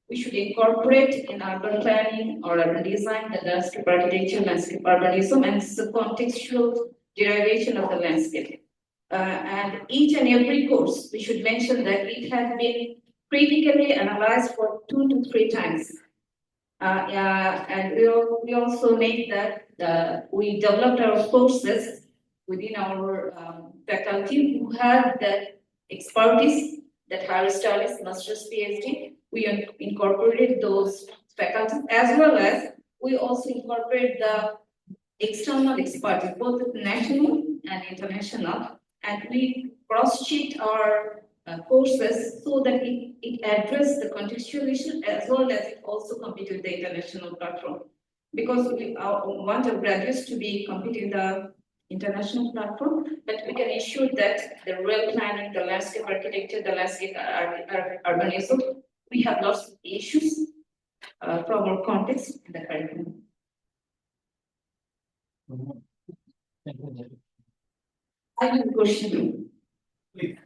We should incorporate in urban planning or urban design the landscape architecture, landscape urbanism, and the contextual derivation of the landscape. And each and every course, we should mention that it has been critically analyzed for 2 to 3 times. And we also made that we developed our courses within our faculty who had the expertise, that higher studies, master's, PhD. We incorporated those faculties, as well as we also incorporate the external expertise, both national and international, and we cross-checked our courses so that it addressed the contextual issue as well as it also competed with the international platform. Because we want our graduates to be competing the international platform, but we can ensure that the rural planning, the landscape architecture, the landscape urbanism, we have lots of issues from our context in the curriculum. I have a question. Please.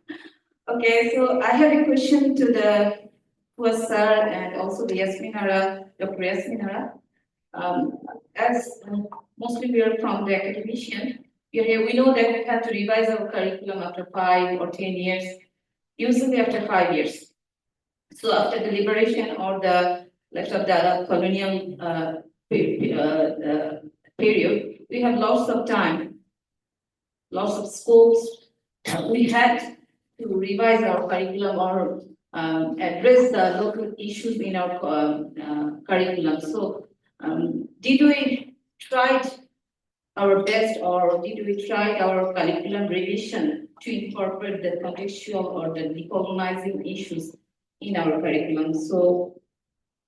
Okay, so I have a question to the sir and also the Dr. Yasminara. As mostly we are from the academician, we know that we have to revise our curriculum after 5 or 10 years, usually after 5 years. So after the liberation or the left of the colonial period, we have lots of time, lots of scopes. We had to revise our curriculum or address the local issues in our curriculum. So did we try our best, or did we try our curriculum revision to incorporate the contextual or the decolonizing issues in our curriculum? So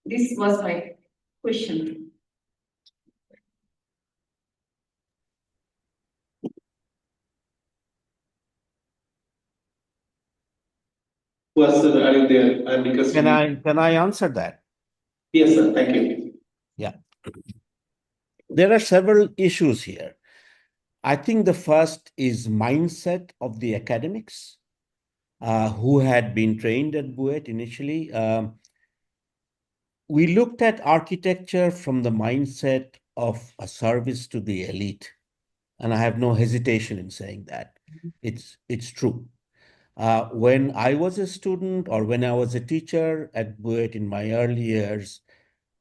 this was my question. Sir, are you there? I'm requesting. Can I answer that? Yes, sir. Thank you. Yeah. There are several issues here. I think the first is mindset of the academics who had been trained at BUET initially. We looked at architecture from the mindset of a service to the elite. And I have no hesitation in saying that. It's true. When I was a student or when I was a teacher at BUET in my early years,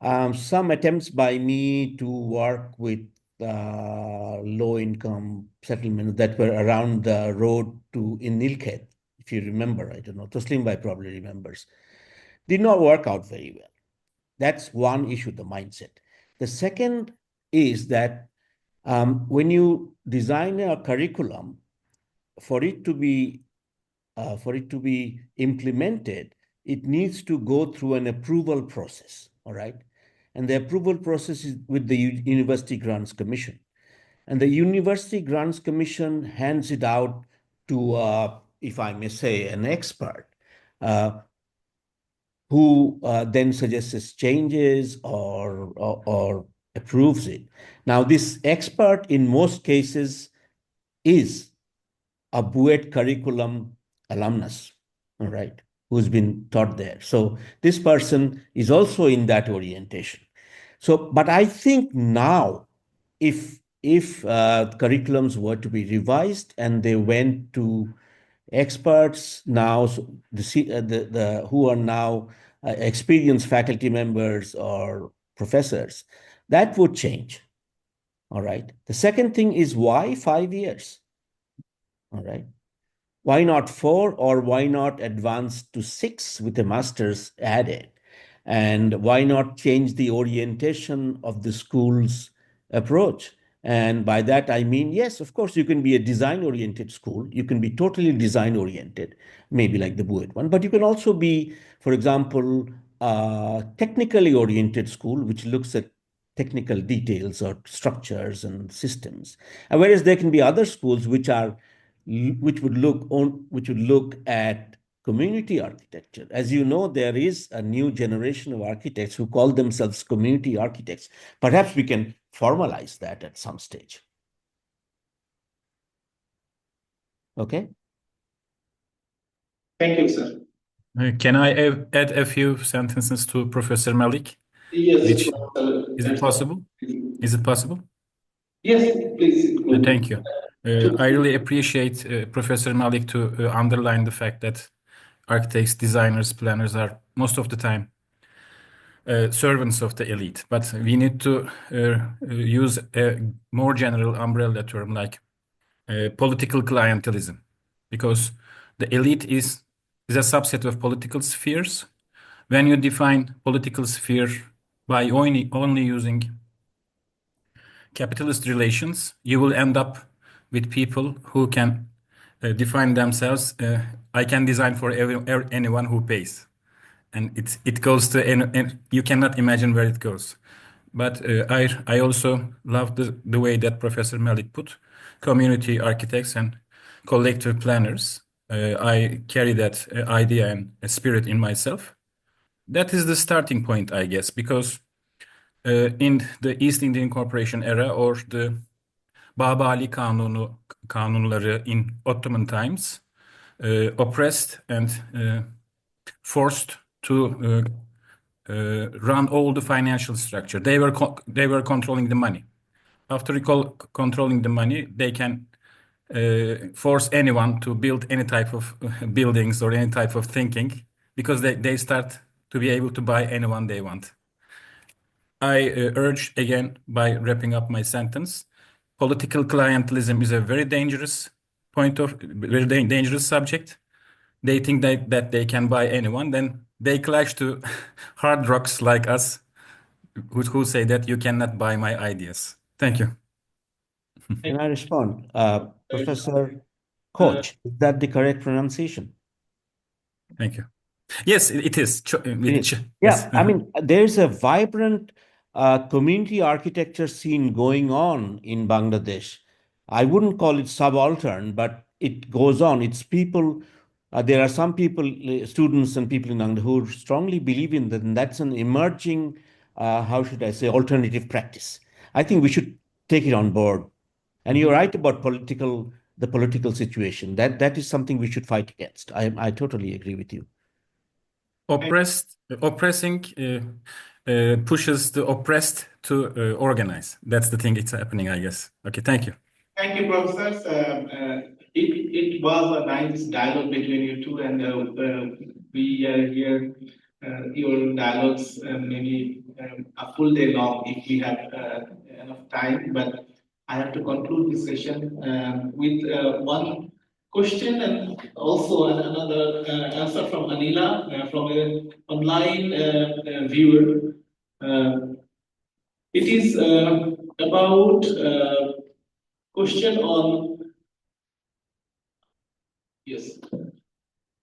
some attempts by me to work with low-income settlements that were around the road in Nilkhet, if you remember, I don't know, Toslim Bhai probably remembers, did not work out very well. That's one issue, the mindset. The second is that when you design a curriculum, for it to be implemented, it needs to go through an approval process, all right? And the approval process is with the University Grants Commission. And the University Grants Commission hands it out to if I may say, an expert who then suggests changes or approves it. Now, this expert in most cases is a BUET curriculum alumnus, all right, who's been taught there. So this person is also in that orientation. So, but I think now, if curriculums were to be revised and they went to experts now, so the who are now experienced faculty members or professors, that would change. All right. The second thing is, why 5 years? All right. Why not 4, or why not advance to 6 with a master's added? And why not change the orientation of the school's approach? And by that, I mean, yes, of course, you can be a design-oriented school. You can be totally design-oriented, maybe like the BUET one. But you can also be, for example, a technically oriented school, which looks at technical details or structures and systems. And whereas there can be other schools which would look at community architecture. As you know, there is a new generation of architects who call themselves community architects. Perhaps we can formalize that at some stage. Okay. Thank you, sir. Can I add a few sentences to Professor Malik? Yes, Is it possible? Is it possible? Yes, please. Thank you. I really appreciate Professor Malik to underline the fact that architects, designers, planners are most of the time servants of the elite. But we need to use a more general umbrella term like political clientelism, because the elite is a subset of political spheres. When you define political sphere by only using capitalist relations, you will end up with people who can define themselves. I can design for anyone who pays, and it goes to and you cannot imagine where it goes. But I also love the way that Professor Malik put community architects and collective planners. I carry that idea and spirit in myself. That is the starting point, I guess, because in the East Indian Corporation era or the Babali kanunları in Ottoman times, oppressed and forced to run all the financial structure. They were controlling the money. After controlling the money, they can force anyone to build any type of buildings or any type of thinking, because they start to be able to buy anyone they want. I urge again, by wrapping up my sentence, political clientelism is a very dangerous dangerous subject. They think that they can buy anyone, then they clash to hard rocks like us who say that you cannot buy my ideas. Thank you. Can I respond? Professor Koch, is that the correct pronunciation? Thank you. Yes, it is. Yeah, Yes. I mean, there's a vibrant community architecture scene going on in Bangladesh. I wouldn't call it subaltern, but it goes on. It's people, there are some people, students and people in Bangladesh who strongly believe in that, and that's an emerging, how should I say, alternative practice. I think we should take it on board. And you're right about the political situation. That is something we should fight against. I totally agree with you. Oppressing pushes the oppressed to organize. That's the thing it's happening, I guess. Okay, thank you. Thank you, professors. It was a nice dialogue between you two, and we hear your dialogues maybe a full day long if we have enough time. But I have to conclude this session with one question and also another answer from Anila from an online viewer. It is about question on, yes.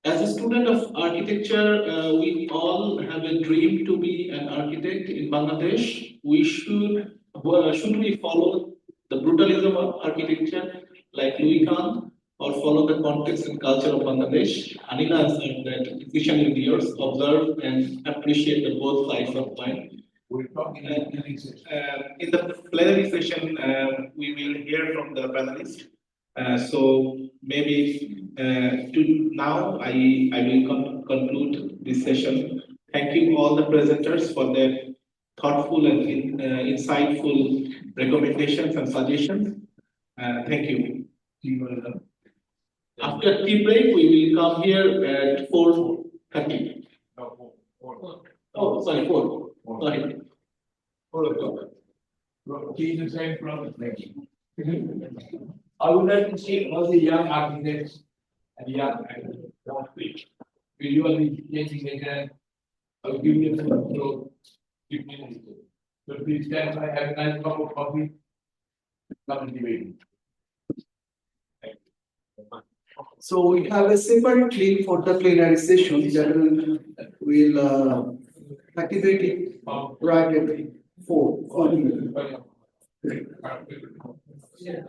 As a student of architecture, we all have a dream to be an architect in Bangladesh. Should we follow the brutalism of architecture like Louis Kahn, or follow the context and culture of Bangladesh. Anila answered that decision leaders observe and appreciate the both sides of life. In the plenary session, we will hear from the panelists. So maybe now I will conclude this session. Thank you all the presenters for their thoughtful and insightful recommendations and suggestions. Thank you. After tea break, we will come here at 4:30. Oh, sorry, 4. Sorry. 4 o'clock. I would like to see all the young architects and young actors. Will you all be changing again? I'll give you some control. 15 minutes. So please stand by, have a nice cup of coffee. Come and debate. So we have a separate link for the plenary session that will activate it right at 4. Yeah.